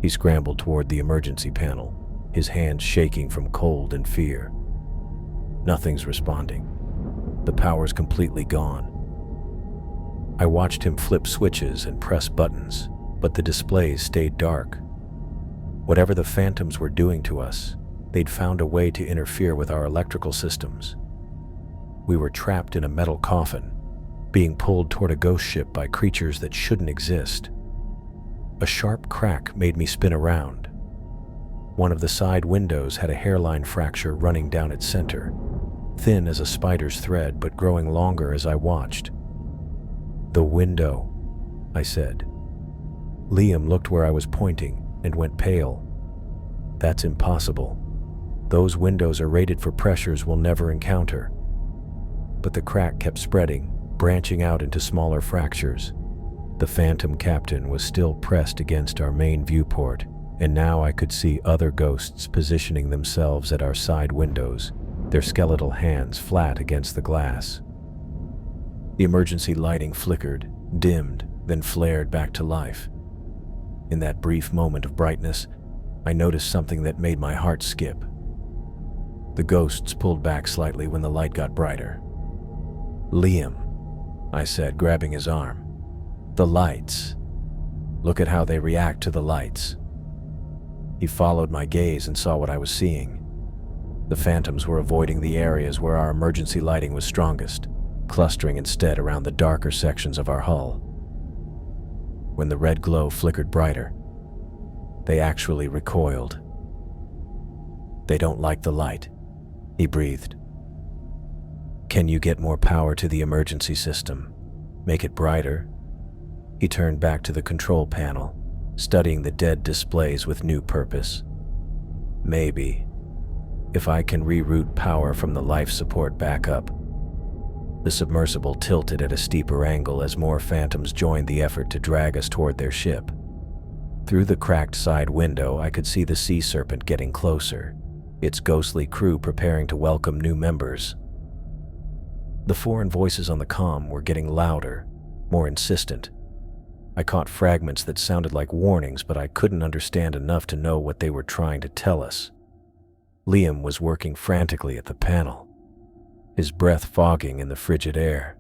He scrambled toward the emergency panel, his hands shaking from cold and fear. Nothing's responding. The power's completely gone. I watched him flip switches and press buttons, but the displays stayed dark. Whatever the phantoms were doing to us, they'd found a way to interfere with our electrical systems. We were trapped in a metal coffin, being pulled toward a ghost ship by creatures that shouldn't exist. A sharp crack made me spin around. One of the side windows had a hairline fracture running down its center, thin as a spider's thread but growing longer as I watched. "The window," I said. Liam looked where I was pointing and went pale. "That's impossible. Those windows are rated for pressures we'll never encounter." But the crack kept spreading, branching out into smaller fractures. The phantom captain was still pressed against our main viewport, and now I could see other ghosts positioning themselves at our side windows, their skeletal hands flat against the glass. The emergency lighting flickered, dimmed, then flared back to life. In that brief moment of brightness, I noticed something that made my heart skip. The ghosts pulled back slightly when the light got brighter. "Liam," I said, grabbing his arm. "The lights. Look at how they react to the lights." He followed my gaze and saw what I was seeing. The phantoms were avoiding the areas where our emergency lighting was strongest, clustering instead around the darker sections of our hull. When the red glow flickered brighter, they actually recoiled. "They don't like the light," he breathed. "Can you get more power to the emergency system? Make it brighter?" He turned back to the control panel, studying the dead displays with new purpose. "Maybe, if I can reroute power from the life support back up." The submersible tilted at a steeper angle as more phantoms joined the effort to drag us toward their ship. Through the cracked side window, I could see the sea serpent getting closer, its ghostly crew preparing to welcome new members. The foreign voices on the comm were getting louder, more insistent. I caught fragments that sounded like warnings, but I couldn't understand enough to know what they were trying to tell us. Liam was working frantically at the panel, his breath fogging in the frigid air.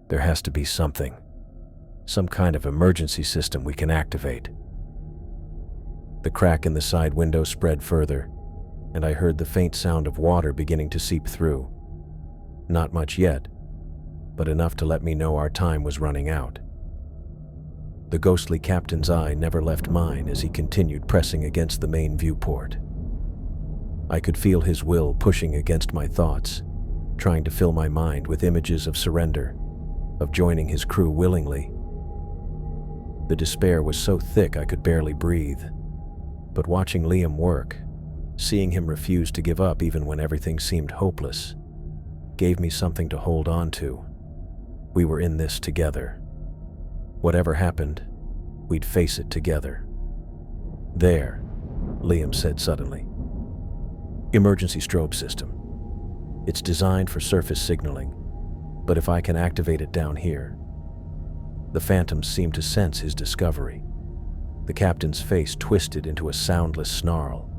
There has to be something, some kind of emergency system we can activate. The crack in the side window spread further, and I heard the faint sound of water beginning to seep through. Not much yet, but enough to let me know our time was running out. The ghostly captain's eye never left mine as he continued pressing against the main viewport. I could feel his will pushing against my thoughts, trying to fill my mind with images of surrender, of joining his crew willingly. The despair was so thick I could barely breathe, but watching Liam work, seeing him refuse to give up even when everything seemed hopeless, gave me something to hold on to. We were in this together. Whatever happened, we'd face it together. There, Liam said suddenly. Emergency strobe system. It's designed for surface signaling, but if I can activate it down here. The phantoms seemed to sense his discovery. The captain's face twisted into a soundless snarl,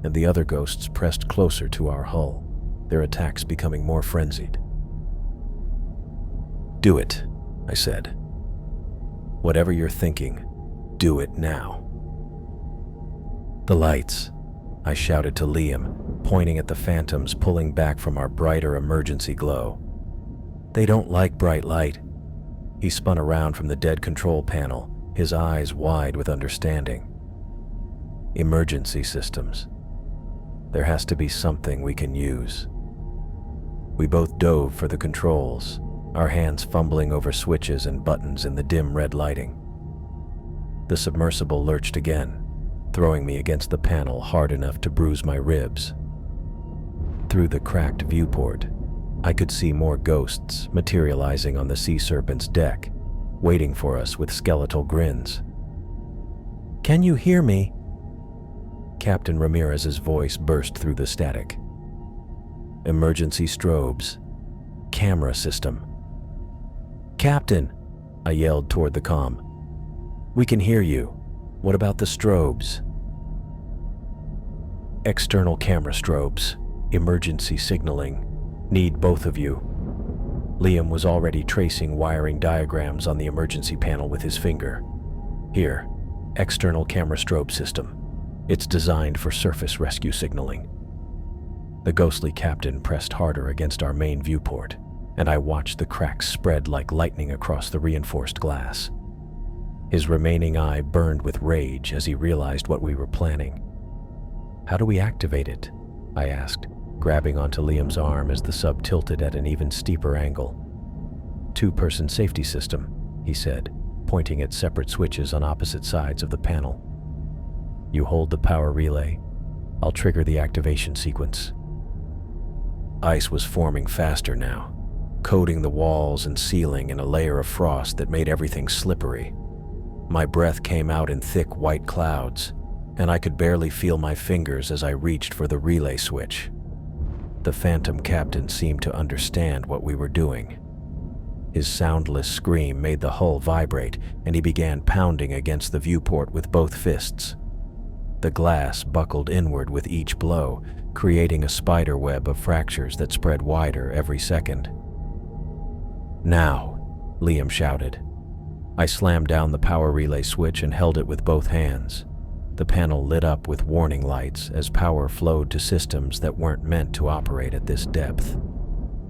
and the other ghosts pressed closer to our hull, their attacks becoming more frenzied. "Do it," I said. "Whatever you're thinking, do it now." "The lights," I shouted to Liam, pointing at the phantoms pulling back from our brighter emergency glow. "They don't like bright light." He spun around from the dead control panel, his eyes wide with understanding. "Emergency systems. There has to be something we can use." We both dove for the controls, our hands fumbling over switches and buttons in the dim red lighting. The submersible lurched again, throwing me against the panel hard enough to bruise my ribs. Through the cracked viewport, I could see more ghosts materializing on the sea serpent's deck, waiting for us with skeletal grins. "Can you hear me?" Captain Ramirez's voice burst through the static. "Emergency strobes. Camera system." "Captain," I yelled toward the comm. "We can hear you. What about the strobes?" "External camera strobes. Emergency signaling. Need both of you." Liam was already tracing wiring diagrams on the emergency panel with his finger. "Here, external camera strobe system. It's designed for surface rescue signaling." The ghostly captain pressed harder against our main viewport, and I watched the cracks spread like lightning across the reinforced glass. His remaining eye burned with rage as he realized what we were planning. "How do we activate it?" I asked, grabbing onto Liam's arm as the sub tilted at an even steeper angle. "Two-person safety system," he said, pointing at separate switches on opposite sides of the panel. "You hold the power relay. I'll trigger the activation sequence." Ice was forming faster now, coating the walls and ceiling in a layer of frost that made everything slippery. My breath came out in thick white clouds, and I could barely feel my fingers as I reached for the relay switch. The phantom captain seemed to understand what we were doing. His soundless scream made the hull vibrate, and he began pounding against the viewport with both fists. The glass buckled inward with each blow, creating a spider web of fractures that spread wider every second. "Now," Liam shouted. I slammed down the power relay switch and held it with both hands. The panel lit up with warning lights as power flowed to systems that weren't meant to operate at this depth.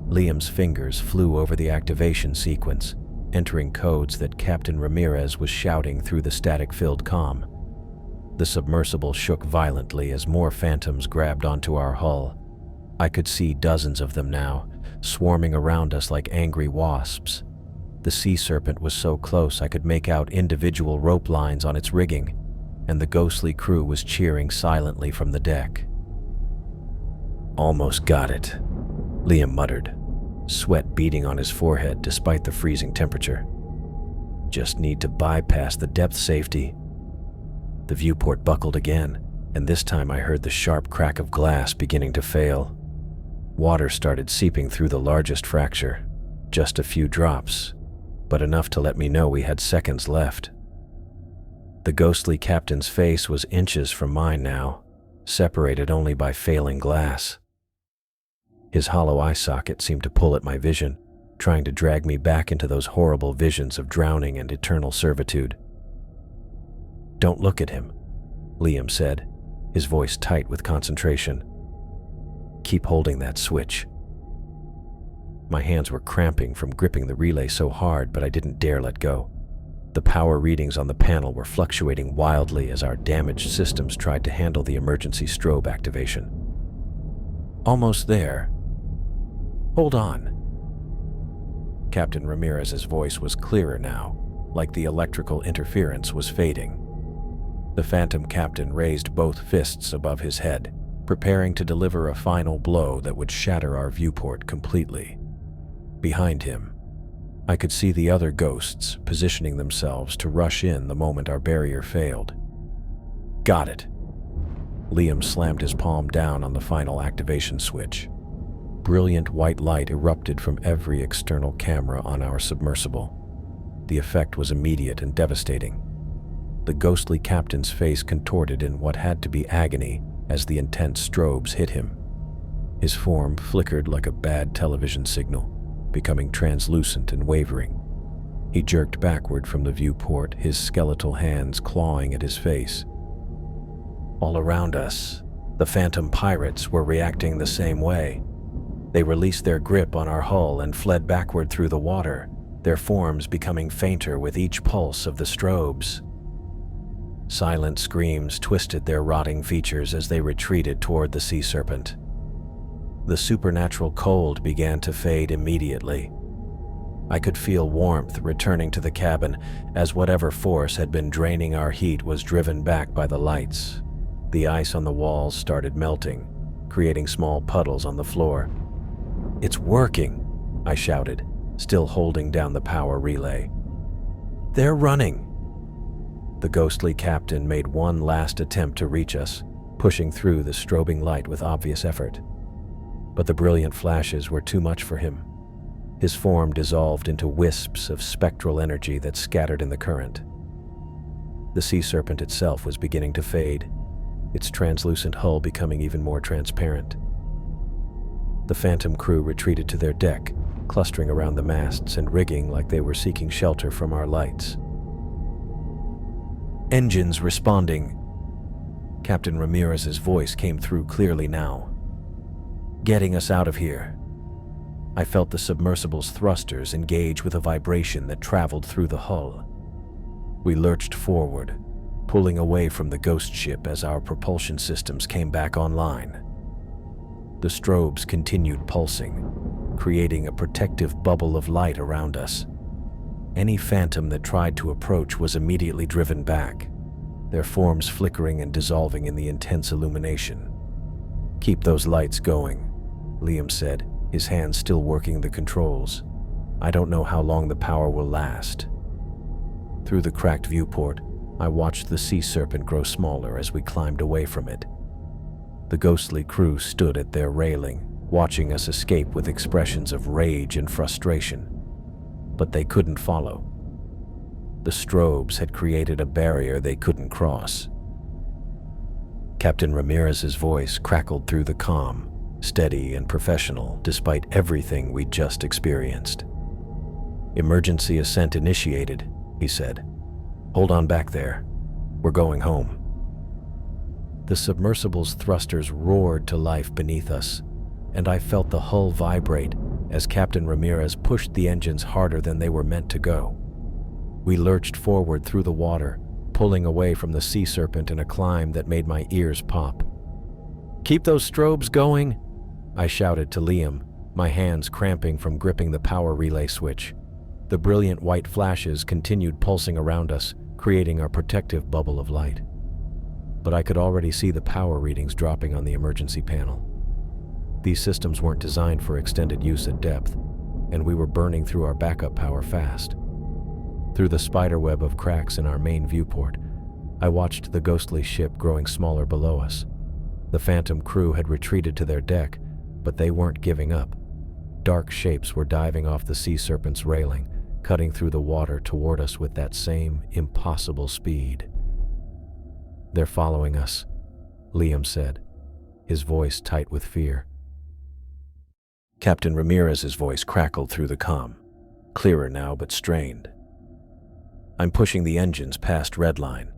Liam's fingers flew over the activation sequence, entering codes that Captain Ramirez was shouting through the static-filled comm. The submersible shook violently as more phantoms grabbed onto our hull. I could see dozens of them now, swarming around us like angry wasps. The sea serpent was so close I could make out individual rope lines on its rigging, and the ghostly crew was cheering silently from the deck. "Almost got it," Liam muttered, sweat beading on his forehead despite the freezing temperature. "Just need to bypass the depth safety." The viewport buckled again, and this time I heard the sharp crack of glass beginning to fail. Water started seeping through the largest fracture, just a few drops, but enough to let me know we had seconds left. The ghostly captain's face was inches from mine now, separated only by failing glass. His hollow eye socket seemed to pull at my vision, trying to drag me back into those horrible visions of drowning and eternal servitude. "Don't look at him," Liam said, his voice tight with concentration. "Keep holding that switch." My hands were cramping from gripping the relay so hard, but I didn't dare let go. The power readings on the panel were fluctuating wildly as our damaged systems tried to handle the emergency strobe activation. "Almost there. Hold on." Captain Ramirez's voice was clearer now, like the electrical interference was fading. The Phantom Captain raised both fists above his head, preparing to deliver a final blow that would shatter our viewport completely. Behind him, I could see the other ghosts positioning themselves to rush in the moment our barrier failed. "Got it." Liam slammed his palm down on the final activation switch. Brilliant white light erupted from every external camera on our submersible. The effect was immediate and devastating. The ghostly captain's face contorted in what had to be agony as the intense strobes hit him. His form flickered like a bad television signal, becoming translucent and wavering. He jerked backward from the viewport, his skeletal hands clawing at his face. All around us, the Phantom pirates were reacting the same way. They released their grip on our hull and fled backward through the water, their forms becoming fainter with each pulse of the strobes. Silent screams twisted their rotting features as they retreated toward the sea serpent. The supernatural cold began to fade immediately. I could feel warmth returning to the cabin as whatever force had been draining our heat was driven back by the lights. The ice on the walls started melting, creating small puddles on the floor. "It's working," I shouted, still holding down the power relay. "They're running." The ghostly captain made one last attempt to reach us, pushing through the strobing light with obvious effort. But the brilliant flashes were too much for him. His form dissolved into wisps of spectral energy that scattered in the current. The sea serpent itself was beginning to fade, its translucent hull becoming even more transparent. The Phantom crew retreated to their deck, clustering around the masts and rigging like they were seeking shelter from our lights. "Engines responding." Captain Ramirez's voice came through clearly now. "Getting us out of here." I felt the submersible's thrusters engage with a vibration that traveled through the hull. We lurched forward, pulling away from the ghost ship as our propulsion systems came back online. The strobes continued pulsing, creating a protective bubble of light around us. Any phantom that tried to approach was immediately driven back, their forms flickering and dissolving in the intense illumination. "Keep those lights going," Liam said, his hands still working the controls. "I don't know how long the power will last." Through the cracked viewport, I watched the sea serpent grow smaller as we climbed away from it. The ghostly crew stood at their railing, watching us escape with expressions of rage and frustration. But they couldn't follow. The strobes had created a barrier they couldn't cross. Captain Ramirez's voice crackled through the comm, steady and professional despite everything we'd just experienced. "Emergency ascent initiated," he said. "Hold on back there. We're going home." The submersible's thrusters roared to life beneath us, and I felt the hull vibrate as Captain Ramirez pushed the engines harder than they were meant to go. We lurched forward through the water, pulling away from the sea serpent in a climb that made my ears pop. "Keep those strobes going," I shouted to Liam, my hands cramping from gripping the power relay switch. The brilliant white flashes continued pulsing around us, creating our protective bubble of light. But I could already see the power readings dropping on the emergency panel. These systems weren't designed for extended use at depth, and we were burning through our backup power fast. Through the spiderweb of cracks in our main viewport, I watched the ghostly ship growing smaller below us. The Phantom crew had retreated to their deck, but they weren't giving up. Dark shapes were diving off the sea serpent's railing, cutting through the water toward us with that same impossible speed. "They're following us," Liam said, his voice tight with fear. Captain Ramirez's voice crackled through the comm, clearer now but strained. "I'm pushing the engines past redline.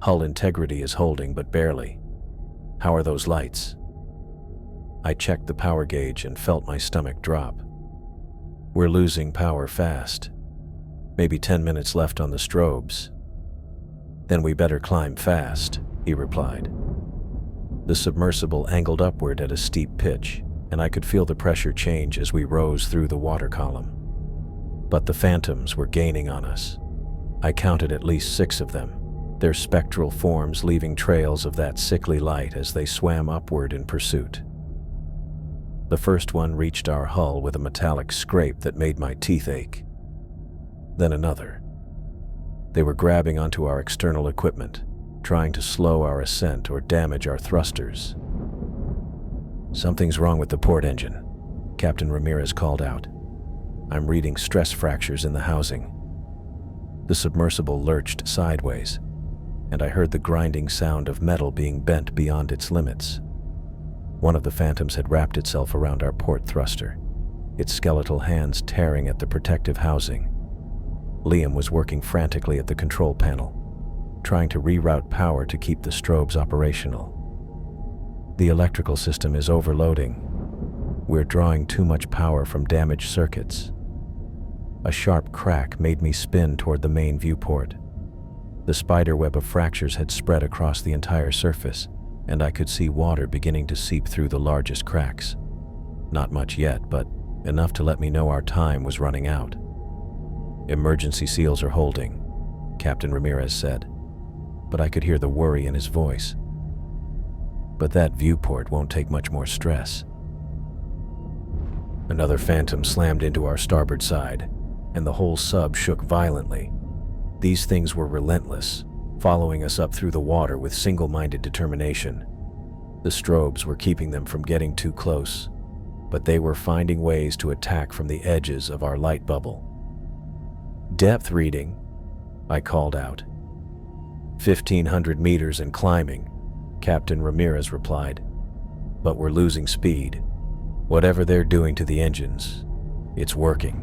Hull integrity is holding, but barely. How are those lights?" I checked the power gauge and felt my stomach drop. "We're losing power fast. Maybe 10 minutes left on the strobes." "Then we better climb fast," he replied. The submersible angled upward at a steep pitch, and I could feel the pressure change as we rose through the water column. But the phantoms were gaining on us. I counted at least 6 of them, their spectral forms leaving trails of that sickly light as they swam upward in pursuit. The first one reached our hull with a metallic scrape that made my teeth ache. Then another. They were grabbing onto our external equipment, trying to slow our ascent or damage our thrusters. "Something's wrong with the port engine," Captain Ramirez called out. "I'm reading stress fractures in the housing." The submersible lurched sideways, and I heard the grinding sound of metal being bent beyond its limits. One of the phantoms had wrapped itself around our port thruster, its skeletal hands tearing at the protective housing. Liam was working frantically at the control panel, trying to reroute power to keep the strobes operational. "The electrical system is overloading. We're drawing too much power from damaged circuits." A sharp crack made me spin toward the main viewport. The spiderweb of fractures had spread across the entire surface, and I could see water beginning to seep through the largest cracks. Not much yet, but enough to let me know our time was running out. "Emergency seals are holding," Captain Ramirez said, but I could hear the worry in his voice. "But that viewport won't take much more stress." Another phantom slammed into our starboard side, and the whole sub shook violently. These things were relentless, following us up through the water with single-minded determination. The strobes were keeping them from getting too close, but they were finding ways to attack from the edges of our light bubble. "Depth reading," I called out. 1,500 meters and climbing," Captain Ramirez replied. "But we're losing speed. Whatever they're doing to the engines, it's working."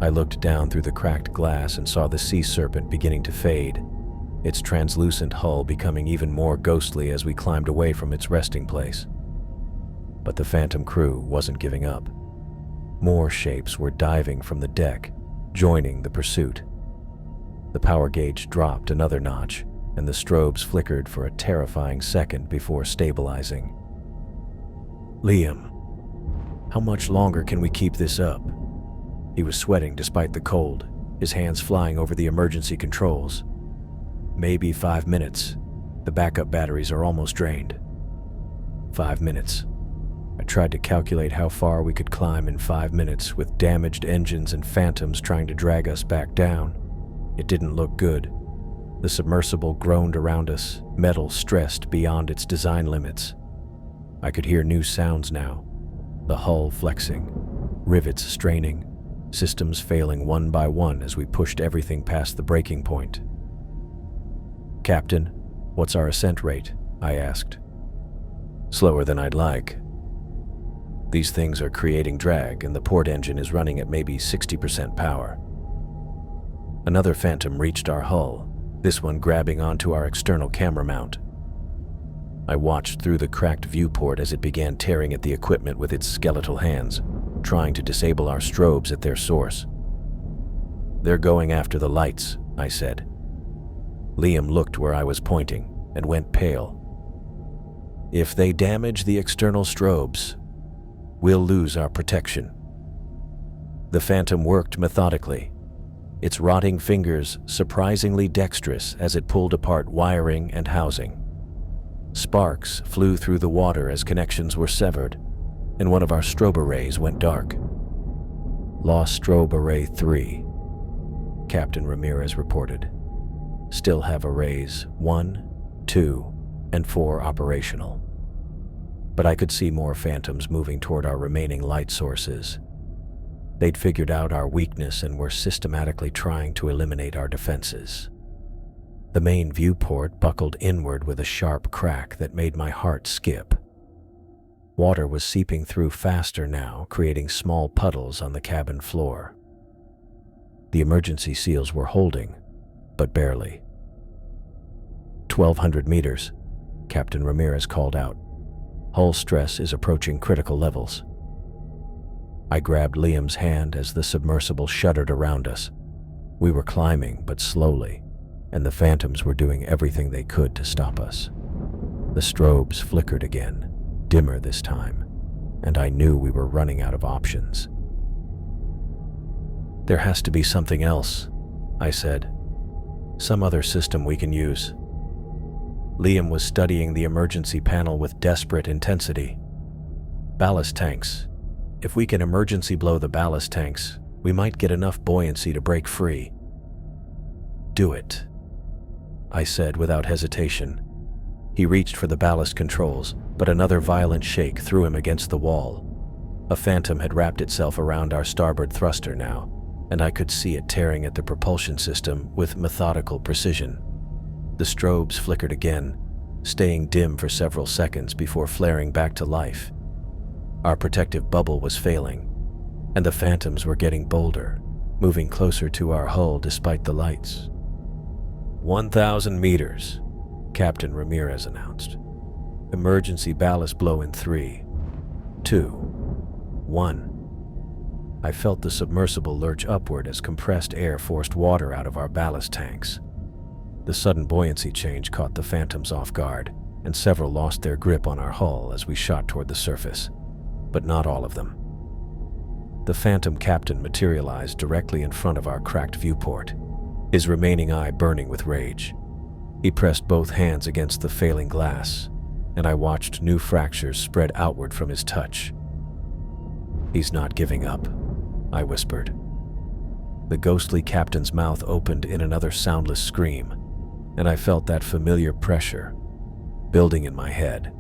I looked down through the cracked glass and saw the sea serpent beginning to fade, its translucent hull becoming even more ghostly as we climbed away from its resting place. But the phantom crew wasn't giving up. More shapes were diving from the deck, joining the pursuit. The power gauge dropped another notch, and the strobes flickered for a terrifying second before stabilizing. "Liam, how much longer can we keep this up?" He was sweating despite the cold, his hands flying over the emergency controls. "Maybe 5 minutes. The backup batteries are almost drained." 5 minutes. I tried to calculate how far we could climb in 5 minutes with damaged engines and phantoms trying to drag us back down. It didn't look good. The submersible groaned around us, metal stressed beyond its design limits. I could hear new sounds now, the hull flexing, rivets straining, systems failing one by one as we pushed everything past the breaking point. "Captain, what's our ascent rate?" I asked. "Slower than I'd like. These things are creating drag, and the port engine is running at maybe 60% power." Another phantom reached our hull, this one grabbing onto our external camera mount. I watched through the cracked viewport as it began tearing at the equipment with its skeletal hands, trying to disable our strobes at their source. "They're going after the lights," I said. Liam looked where I was pointing and went pale. "If they damage the external strobes, we'll lose our protection." The phantom worked methodically, its rotting fingers surprisingly dexterous as it pulled apart wiring and housing. Sparks flew through the water as connections were severed, and one of our strobe arrays went dark. "Lost strobe array 3, Captain Ramirez reported. "Still have arrays 1, 2, and 4 operational." But I could see more phantoms moving toward our remaining light sources. They'd figured out our weakness and were systematically trying to eliminate our defenses. The main viewport buckled inward with a sharp crack that made my heart skip. Water was seeping through faster now, creating small puddles on the cabin floor. The emergency seals were holding, but barely. 1,200 meters, Captain Ramirez called out. Hull stress is approaching critical levels. I grabbed Liam's hand as the submersible shuddered around us. We were climbing, but slowly, and the phantoms were doing everything they could to stop us. The strobes flickered again, dimmer this time, and I knew we were running out of options. There has to be something else, I said. Some other system we can use. Liam was studying the emergency panel with desperate intensity. Ballast tanks. If we can emergency blow the ballast tanks, we might get enough buoyancy to break free. Do it, I said without hesitation. He reached for the ballast controls, but another violent shake threw him against the wall. A phantom had wrapped itself around our starboard thruster now, and I could see it tearing at the propulsion system with methodical precision. The strobes flickered again, staying dim for several seconds before flaring back to life. Our protective bubble was failing, and the phantoms were getting bolder, moving closer to our hull despite the lights. 1,000 meters, Captain Ramirez announced. Emergency ballast blow in 3, 2, 1. I felt the submersible lurch upward as compressed air forced water out of our ballast tanks. The sudden buoyancy change caught the phantoms off guard, and several lost their grip on our hull as we shot toward the surface, but not all of them. The phantom captain materialized directly in front of our cracked viewport, his remaining eye burning with rage. He pressed both hands against the failing glass, and I watched new fractures spread outward from his touch. He's not giving up, I whispered. The ghostly captain's mouth opened in another soundless scream, and I felt that familiar pressure building in my head.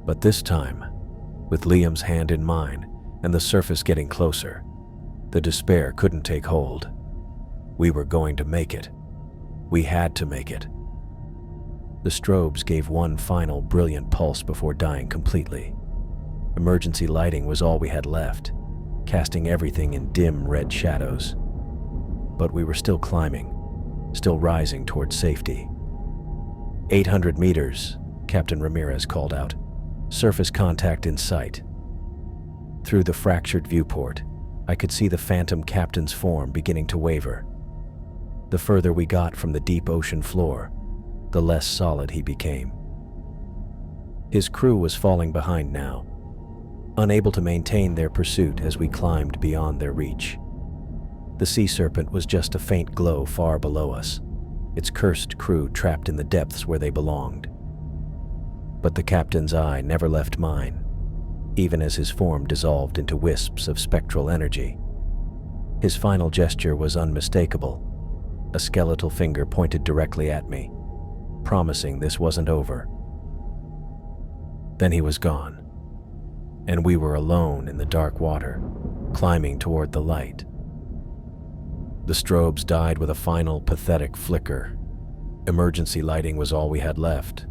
But this time, with Liam's hand in mine and the surface getting closer, the despair couldn't take hold. We were going to make it. We had to make it. The strobes gave one final brilliant pulse before dying completely. Emergency lighting was all we had left, casting everything in dim red shadows. But we were still climbing, still rising toward safety. 800 meters, Captain Ramirez called out. Surface contact in sight. Through the fractured viewport, I could see the phantom captain's form beginning to waver. The further we got from the deep ocean floor, the less solid he became. His crew was falling behind now, unable to maintain their pursuit as we climbed beyond their reach. The sea serpent was just a faint glow far below us, its cursed crew trapped in the depths where they belonged. But the captain's eye never left mine, even as his form dissolved into wisps of spectral energy. His final gesture was unmistakable. A skeletal finger pointed directly at me, promising this wasn't over. Then he was gone, and we were alone in the dark water, climbing toward the light. The strobes died with a final pathetic flicker. Emergency lighting was all we had left,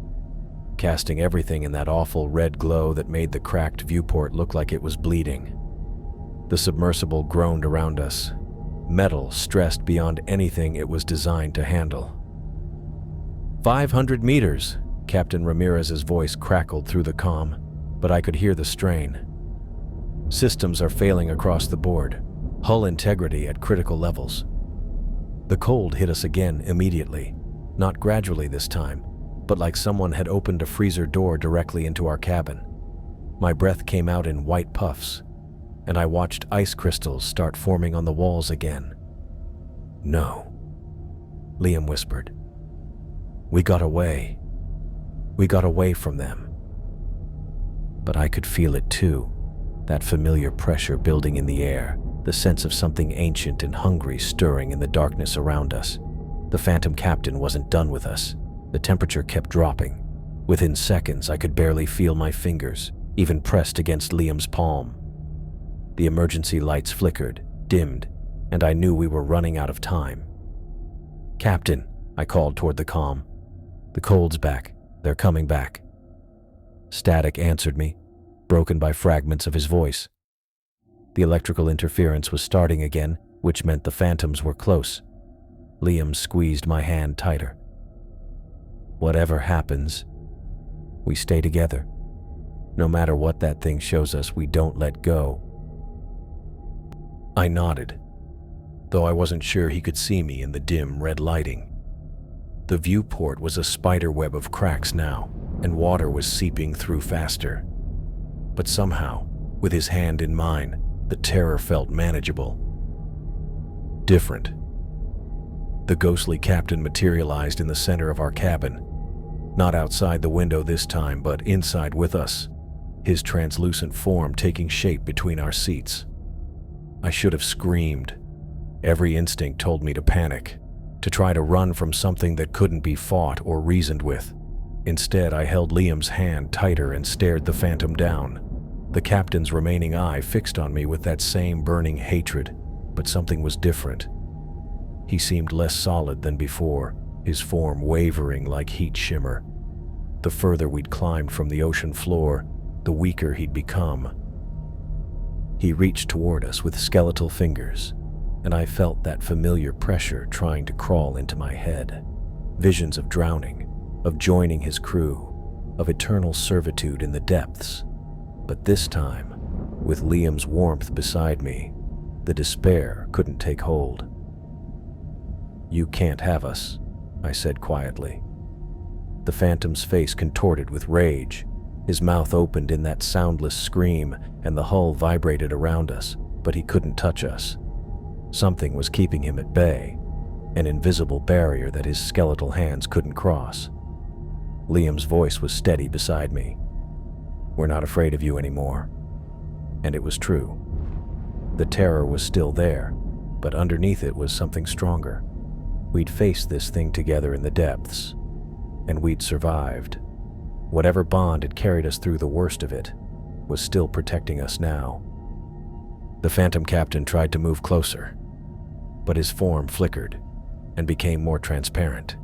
casting everything in that awful red glow that made the cracked viewport look like it was bleeding. The submersible groaned around us, metal stressed beyond anything it was designed to handle. 500 meters, Captain Ramirez's voice crackled through the comm, but I could hear the strain. Systems are failing across the board, hull integrity at critical levels. The cold hit us again immediately, not gradually this time, but like someone had opened a freezer door directly into our cabin. My breath came out in white puffs, and I watched ice crystals start forming on the walls again. No, Liam whispered. We got away. We got away from them. But I could feel it too, that familiar pressure building in the air, the sense of something ancient and hungry stirring in the darkness around us. The phantom captain wasn't done with us. The temperature kept dropping. Within seconds, I could barely feel my fingers, even pressed against Liam's palm. The emergency lights flickered, dimmed, and I knew we were running out of time. "Captain," I called toward the comm. "The cold's back. They're coming back." Static answered me, broken by fragments of his voice. The electrical interference was starting again, which meant the phantoms were close. Liam squeezed my hand tighter. "Whatever happens, we stay together. No matter what that thing shows us, we don't let go." I nodded, though I wasn't sure he could see me in the dim red lighting. The viewport was a spider web of cracks now, and water was seeping through faster. But somehow, with his hand in mine, the terror felt manageable. Different. The ghostly captain materialized in the center of our cabin, not outside the window this time, but inside with us, his translucent form taking shape between our seats. I should have screamed. Every instinct told me to panic, to try to run from something that couldn't be fought or reasoned with. Instead, I held Liam's hand tighter and stared the phantom down, the captain's remaining eye fixed on me with that same burning hatred, but something was different. He seemed less solid than before, his form wavering like heat shimmer. The further we'd climbed from the ocean floor, the weaker he'd become. He reached toward us with skeletal fingers, and I felt that familiar pressure trying to crawl into my head. Visions of drowning, of joining his crew, of eternal servitude in the depths. But this time, with Liam's warmth beside me, the despair couldn't take hold. "You can't have us," I said quietly. The phantom's face contorted with rage. His mouth opened in that soundless scream, and the hull vibrated around us, but he couldn't touch us. Something was keeping him at bay, an invisible barrier that his skeletal hands couldn't cross. Liam's voice was steady beside me. "We're not afraid of you anymore." And it was true. The terror was still there, but underneath it was something stronger. We'd faced this thing together in the depths, and we'd survived. Whatever bond had carried us through the worst of it was still protecting us now. The phantom captain tried to move closer, but his form flickered and became more transparent.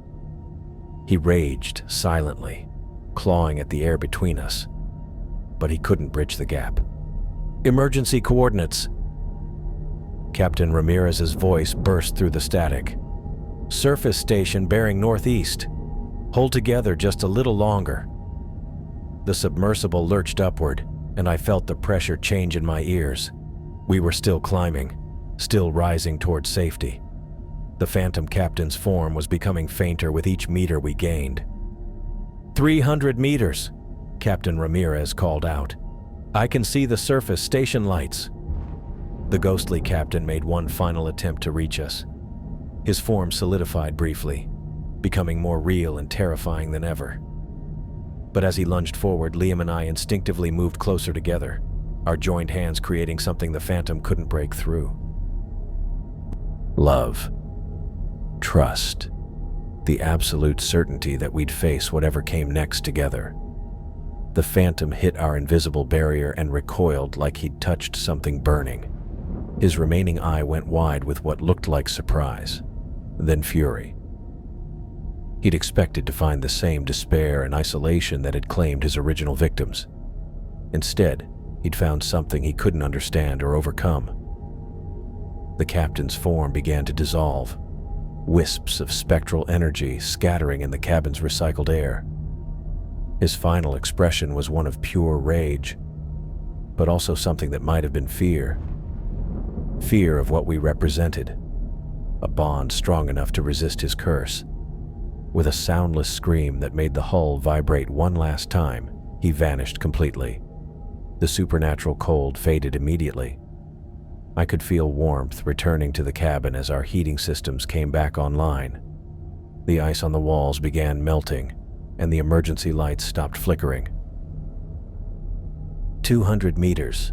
He raged silently, clawing at the air between us, but he couldn't bridge the gap. "Emergency coordinates!" Captain Ramirez's voice burst through the static. "Surface station bearing northeast. Hold together just a little longer." The submersible lurched upward, and I felt the pressure change in my ears. We were still climbing, still rising towards safety. The phantom captain's form was becoming fainter with each meter we gained. 300 meters, Captain Ramirez called out. "I can see the surface station lights." The ghostly captain made one final attempt to reach us. His form solidified briefly, becoming more real and terrifying than ever. But as he lunged forward, Liam and I instinctively moved closer together, our joined hands creating something the phantom couldn't break through. Love. Trust. The absolute certainty that we'd face whatever came next together. The phantom hit our invisible barrier and recoiled like he'd touched something burning. His remaining eye went wide with what looked like surprise, then fury. He'd expected to find the same despair and isolation that had claimed his original victims. Instead, he'd found something he couldn't understand or overcome. The captain's form began to dissolve, wisps of spectral energy scattering in the cabin's recycled air. His final expression was one of pure rage, but also something that might have been fear. Fear of what we represented, a bond strong enough to resist his curse. With a soundless scream that made the hull vibrate one last time, he vanished completely. The supernatural cold faded immediately. I could feel warmth returning to the cabin as our heating systems came back online. The ice on the walls began melting, and the emergency lights stopped flickering. 200 meters,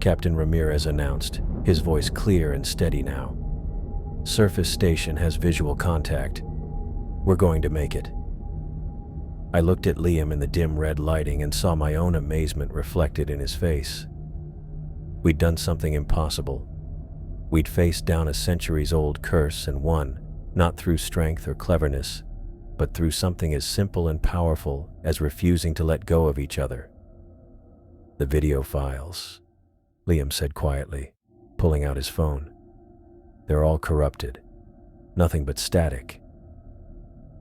Captain Ramirez announced, his voice clear and steady now. "Surface station has visual contact. We're going to make it." I looked at Liam in the dim red lighting and saw my own amazement reflected in his face. We'd done something impossible. We'd faced down a centuries-old curse and won, not through strength or cleverness, but through something as simple and powerful as refusing to let go of each other. "The video files," Liam said quietly, pulling out his phone. "They're all corrupted. Nothing but static."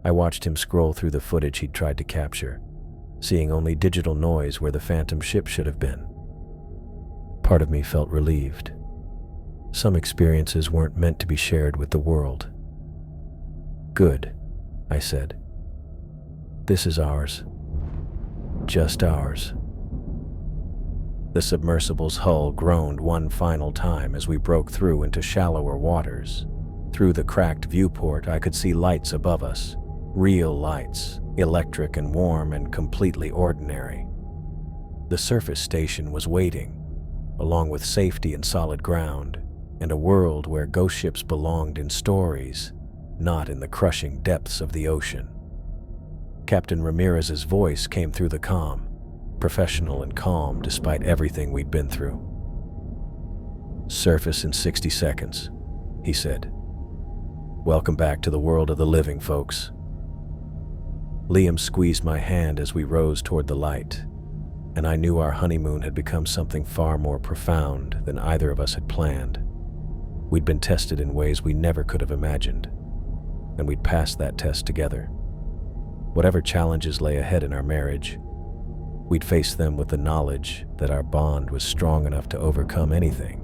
I watched him scroll through the footage he'd tried to capture, seeing only digital noise where the phantom ship should have been. Part of me felt relieved. Some experiences weren't meant to be shared with the world. "Good," I said. "This is ours. Just ours." The submersible's hull groaned one final time as we broke through into shallower waters. Through the cracked viewport, I could see lights above us. Real lights, electric and warm and completely ordinary. The surface station was waiting, along with safety and solid ground, and a world where ghost ships belonged in stories, not in the crushing depths of the ocean. Captain Ramirez's voice came through the comm, professional and calm despite everything we'd been through. "Surface in 60 seconds, he said. "Welcome back to the world of the living, folks." Liam squeezed my hand as we rose toward the light, and I knew our honeymoon had become something far more profound than either of us had planned. We'd been tested in ways we never could have imagined, and we'd passed that test together. Whatever challenges lay ahead in our marriage, we'd face them with the knowledge that our bond was strong enough to overcome anything,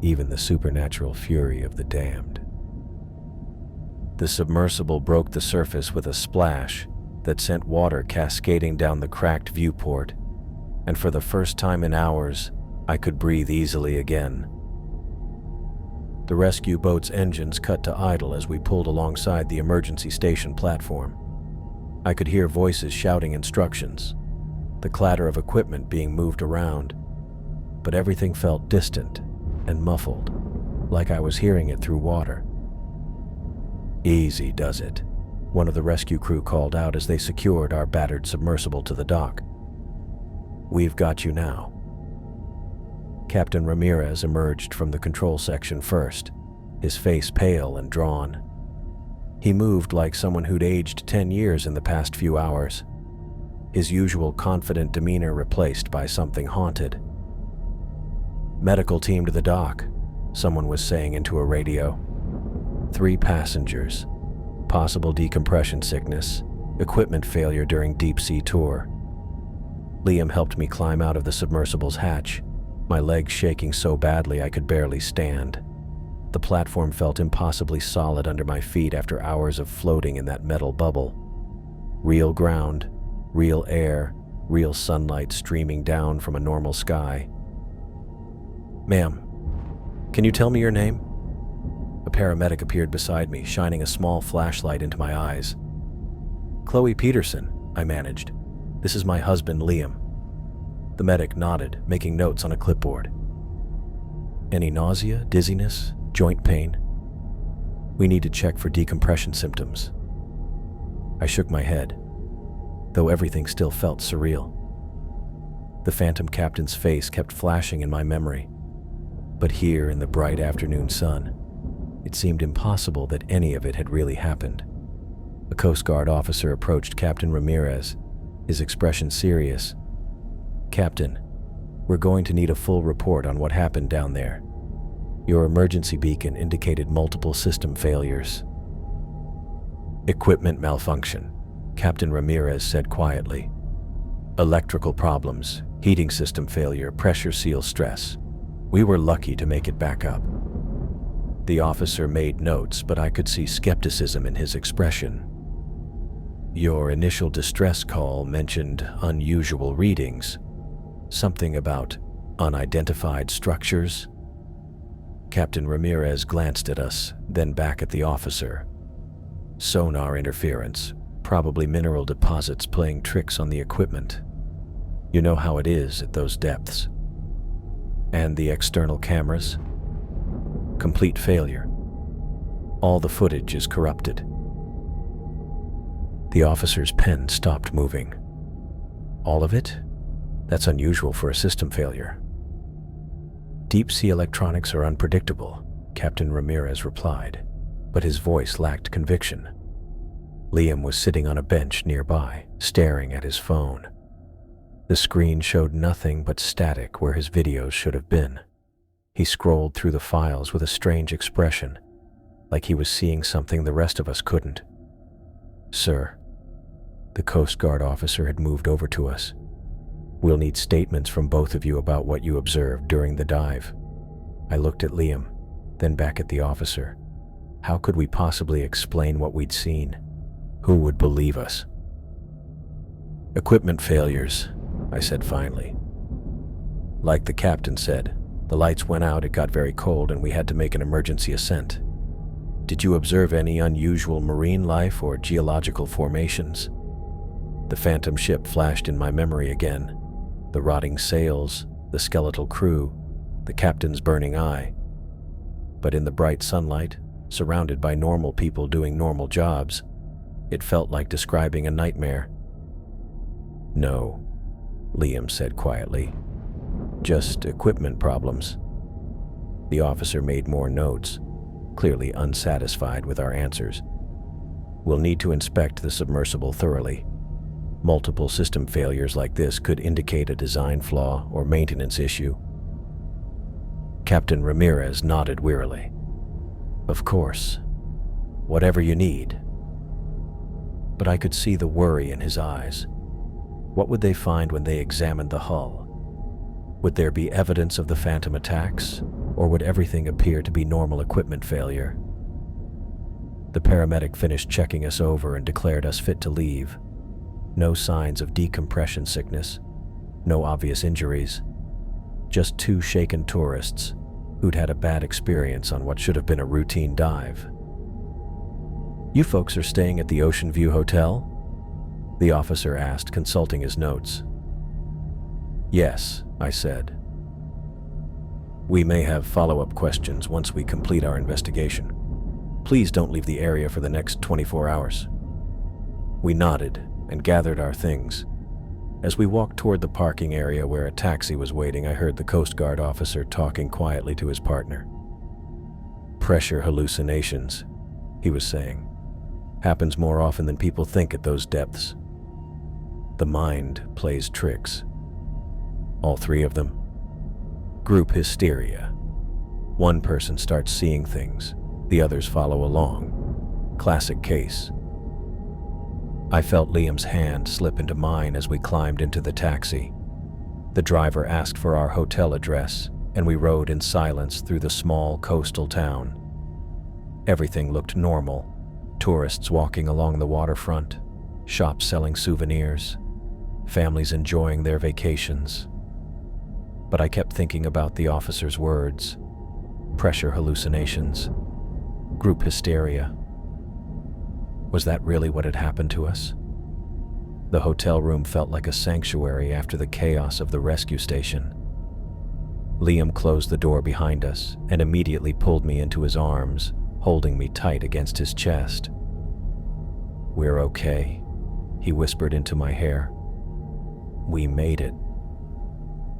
even the supernatural fury of the damned. The submersible broke the surface with a splash that sent water cascading down the cracked viewport, and for the first time in hours, I could breathe easily again. The rescue boat's engines cut to idle as we pulled alongside the emergency station platform. I could hear voices shouting instructions, the clatter of equipment being moved around, but everything felt distant and muffled, like I was hearing it through water. "Easy does it," one of the rescue crew called out as they secured our battered submersible to the dock. "We've got you now." Captain Ramirez emerged from the control section first, his face pale and drawn. He moved like someone who'd aged 10 years in the past few hours, his usual confident demeanor replaced by something haunted. "Medical team to the dock," someone was saying into a radio. 3 passengers, possible decompression sickness, equipment failure during deep-sea tour. Liam helped me climb out of the submersible's hatch, my legs shaking so badly I could barely stand. The platform felt impossibly solid under my feet after hours of floating in that metal bubble. Real ground, real air, real sunlight streaming down from a normal sky. "Ma'am, can you tell me your name?" A paramedic appeared beside me, shining a small flashlight into my eyes. "Chloe Peterson," I managed. "This is my husband, Liam." The medic nodded, making notes on a clipboard. "Any nausea, dizziness, joint pain?" "We need to check for decompression symptoms." I shook my head, though everything still felt surreal. The phantom captain's face kept flashing in my memory, but here in the bright afternoon sun, it seemed impossible that any of it had really happened. A Coast Guard officer approached Captain Ramirez, his expression serious. "Captain, we're going to need a full report on what happened down there. Your emergency beacon indicated multiple system failures." "Equipment malfunction," Captain Ramirez said quietly. "Electrical problems, heating system failure, pressure seal stress. We were lucky to make it back up." The officer made notes, but I could see skepticism in his expression. "Your initial distress call mentioned unusual readings. Something about unidentified structures?" Captain Ramirez glanced at us, then back at the officer. "Sonar interference, probably mineral deposits playing tricks on the equipment. You know how it is at those depths. And the external cameras? Complete failure. All the footage is corrupted." The officer's pen stopped moving. "All of it? That's unusual for a system failure." Deep-sea electronics are unpredictable, Captain Ramirez replied, but his voice lacked conviction. Liam was sitting on a bench nearby, staring at his phone. The screen showed nothing but static where his videos should have been. He scrolled through the files with a strange expression, like he was seeing something the rest of us couldn't. "Sir," the Coast Guard officer had moved over to us. "We'll need statements from both of you about what you observed during the dive." I looked at Liam, then back at the officer. How could we possibly explain what we'd seen? Who would believe us? "Equipment failures," I said finally. "Like the captain said, the lights went out, it got very cold, and we had to make an emergency ascent. Did you observe any unusual marine life or geological formations?" The phantom ship flashed in my memory again. The rotting sails, the skeletal crew, the captain's burning eye. But in the bright sunlight, surrounded by normal people doing normal jobs, it felt like describing a nightmare. "No," Liam said quietly. "Just equipment problems." The officer made more notes, clearly unsatisfied with our answers. "We'll need to inspect the submersible thoroughly. Multiple system failures like this could indicate a design flaw or maintenance issue." Captain Ramirez nodded wearily. "Of course. Whatever you need." But I could see the worry in his eyes. What would they find when they examined the hull? Would there be evidence of the phantom attacks, or would everything appear to be normal equipment failure? The paramedic finished checking us over and declared us fit to leave. No signs of decompression sickness, no obvious injuries, just two shaken tourists who'd had a bad experience on what should have been a routine dive. "You folks are staying at the Ocean View Hotel?" the officer asked, consulting his notes. "Yes," I said. "We may have follow-up questions once we complete our investigation. Please don't leave the area for the next 24 hours. We nodded and gathered our things. As we walked toward the parking area where a taxi was waiting, I heard the Coast Guard officer talking quietly to his partner. "Pressure hallucinations," he was saying. "Happens more often than people think at those depths. The mind plays tricks. All three of them. Group hysteria. One person starts seeing things, the others follow along. Classic case." I felt Liam's hand slip into mine as we climbed into the taxi. The driver asked for our hotel address, and we rode in silence through the small coastal town. Everything looked normal. Tourists walking along the waterfront, shops selling souvenirs, families enjoying their vacations. But I kept thinking about the officer's words. Pressure hallucinations. Group hysteria. Was that really what had happened to us? The hotel room felt like a sanctuary after the chaos of the rescue station. Liam closed the door behind us and immediately pulled me into his arms, holding me tight against his chest. "We're okay," he whispered into my hair. "We made it."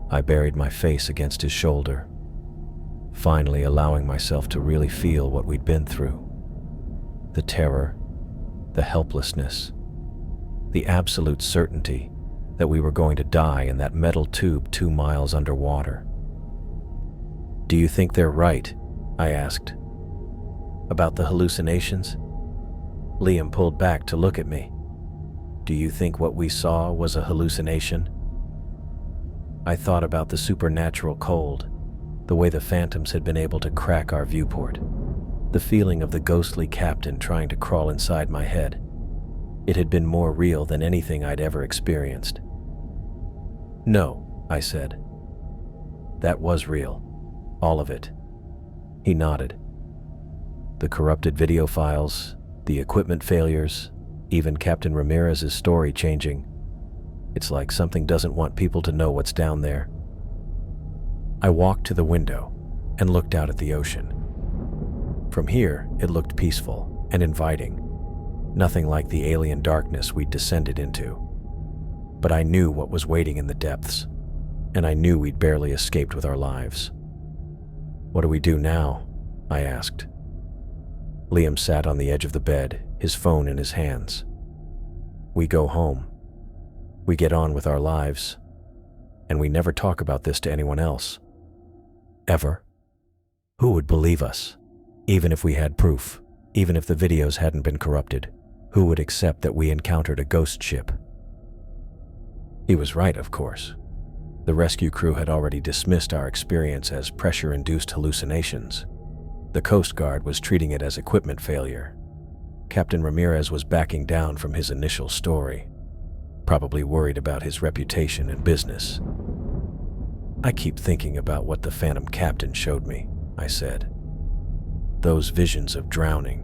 I buried my face against his shoulder, finally allowing myself to really feel what we'd been through. The terror, the helplessness, the absolute certainty that we were going to die in that metal tube 2 miles underwater. "Do you think they're right?" I asked. "About the hallucinations?" Liam pulled back to look at me. "Do you think what we saw was a hallucination?" I thought about the supernatural cold, the way the phantoms had been able to crack our viewport, the feeling of the ghostly captain trying to crawl inside my head. It had been more real than anything I'd ever experienced. "No," I said. "That was real. All of it." He nodded. "The corrupted video files, the equipment failures, even Captain Ramirez's story changing. It's like something doesn't want people to know what's down there." I walked to the window and looked out at the ocean. From here, it looked peaceful and inviting, nothing like the alien darkness we'd descended into. But I knew what was waiting in the depths, and I knew we'd barely escaped with our lives. "What do we do now?" I asked. Liam sat on the edge of the bed, his phone in his hands. "We go home. We get on with our lives. And we never talk about this to anyone else. Ever. Who would believe us? Even if we had proof, even if the videos hadn't been corrupted, who would accept that we encountered a ghost ship?" He was right, of course. The rescue crew had already dismissed our experience as pressure-induced hallucinations. The Coast Guard was treating it as equipment failure. Captain Ramirez was backing down from his initial story, probably worried about his reputation and business. "I keep thinking about what the Phantom Captain showed me," I said. "Those visions of drowning,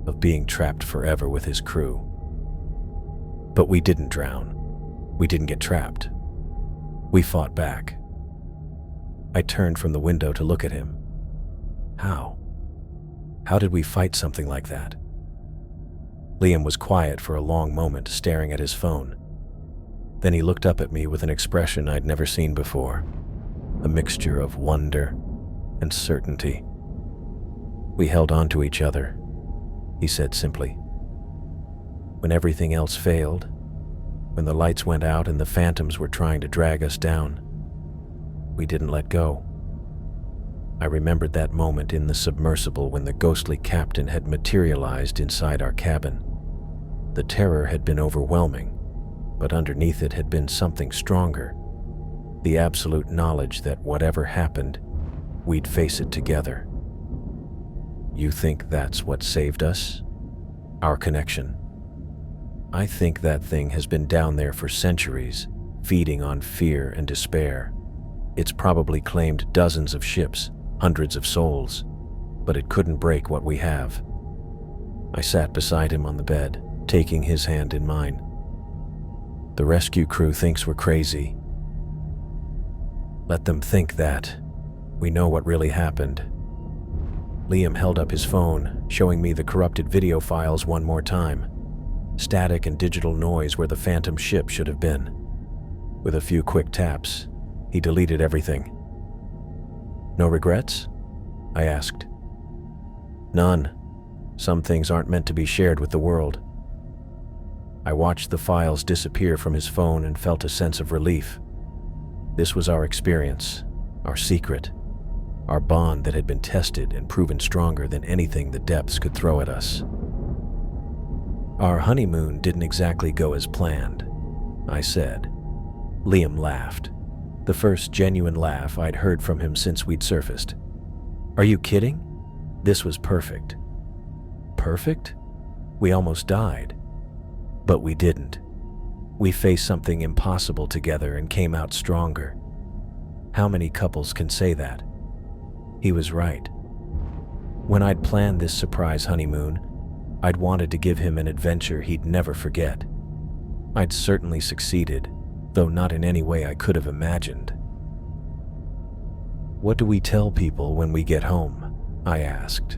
of being trapped forever with his crew. But we didn't drown. We didn't get trapped. We fought back." I turned from the window to look at him. How? How did we fight something like that? Liam was quiet for a long moment, staring at his phone. Then he looked up at me with an expression I'd never seen before, a mixture of wonder and certainty. "We held on to each other," he said simply. "When everything else failed, when the lights went out and the phantoms were trying to drag us down, we didn't let go." I remembered that moment in the submersible when the ghostly captain had materialized inside our cabin. The terror had been overwhelming, but underneath it had been something stronger, the absolute knowledge that whatever happened, we'd face it together. "You think that's what saved us? Our connection?" "I think that thing has been down there for centuries, feeding on fear and despair. It's probably claimed dozens of ships, hundreds of souls, but it couldn't break what we have." I sat beside him on the bed, taking his hand in mine. "The rescue crew thinks we're crazy. Let them think that. We know what really happened." Liam held up his phone, showing me the corrupted video files one more time. Static and digital noise where the phantom ship should have been. With a few quick taps, he deleted everything. "No regrets?" I asked. "None. Some things aren't meant to be shared with the world." I watched the files disappear from his phone and felt a sense of relief. This was our experience, our secret, our bond that had been tested and proven stronger than anything the depths could throw at us. "Our honeymoon didn't exactly go as planned," I said. Liam laughed, the first genuine laugh I'd heard from him since we'd surfaced. "Are you kidding? This was perfect." "Perfect? We almost died." "But we didn't. We faced something impossible together and came out stronger. How many couples can say that?" He was right. When I'd planned this surprise honeymoon, I'd wanted to give him an adventure he'd never forget. I'd certainly succeeded, though not in any way I could have imagined. "What do we tell people when we get home?" I asked.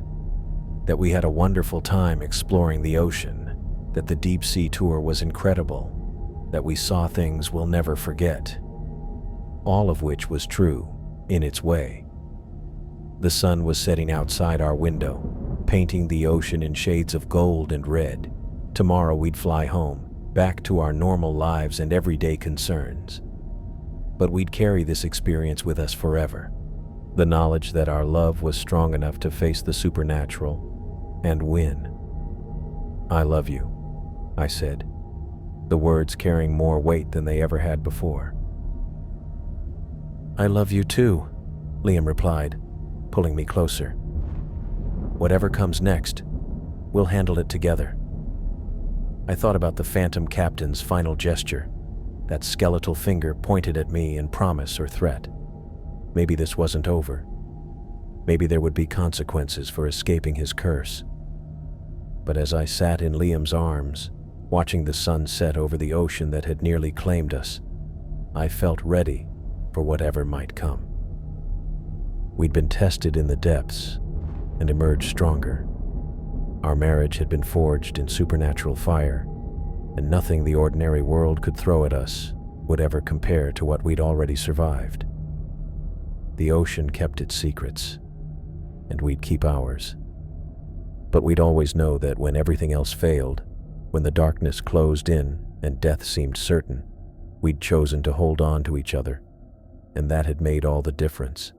"That we had a wonderful time exploring the ocean, that the deep sea tour was incredible, that we saw things we'll never forget." All of which was true, in its way. The sun was setting outside our window, painting the ocean in shades of gold and red. Tomorrow we'd fly home, back to our normal lives and everyday concerns. But we'd carry this experience with us forever. The knowledge that our love was strong enough to face the supernatural and win. "I love you," I said, the words carrying more weight than they ever had before. "I love you too," Liam replied, pulling me closer. "Whatever comes next, we'll handle it together." I thought about the Phantom Captain's final gesture, that skeletal finger pointed at me in promise or threat. Maybe this wasn't over. Maybe there would be consequences for escaping his curse. But as I sat in Liam's arms, watching the sun set over the ocean that had nearly claimed us, I felt ready for whatever might come. We'd been tested in the depths and emerged stronger. Our marriage had been forged in supernatural fire, and nothing the ordinary world could throw at us would ever compare to what we'd already survived. The ocean kept its secrets, and we'd keep ours. But we'd always know that when everything else failed, when the darkness closed in and death seemed certain, we'd chosen to hold on to each other, and that had made all the difference.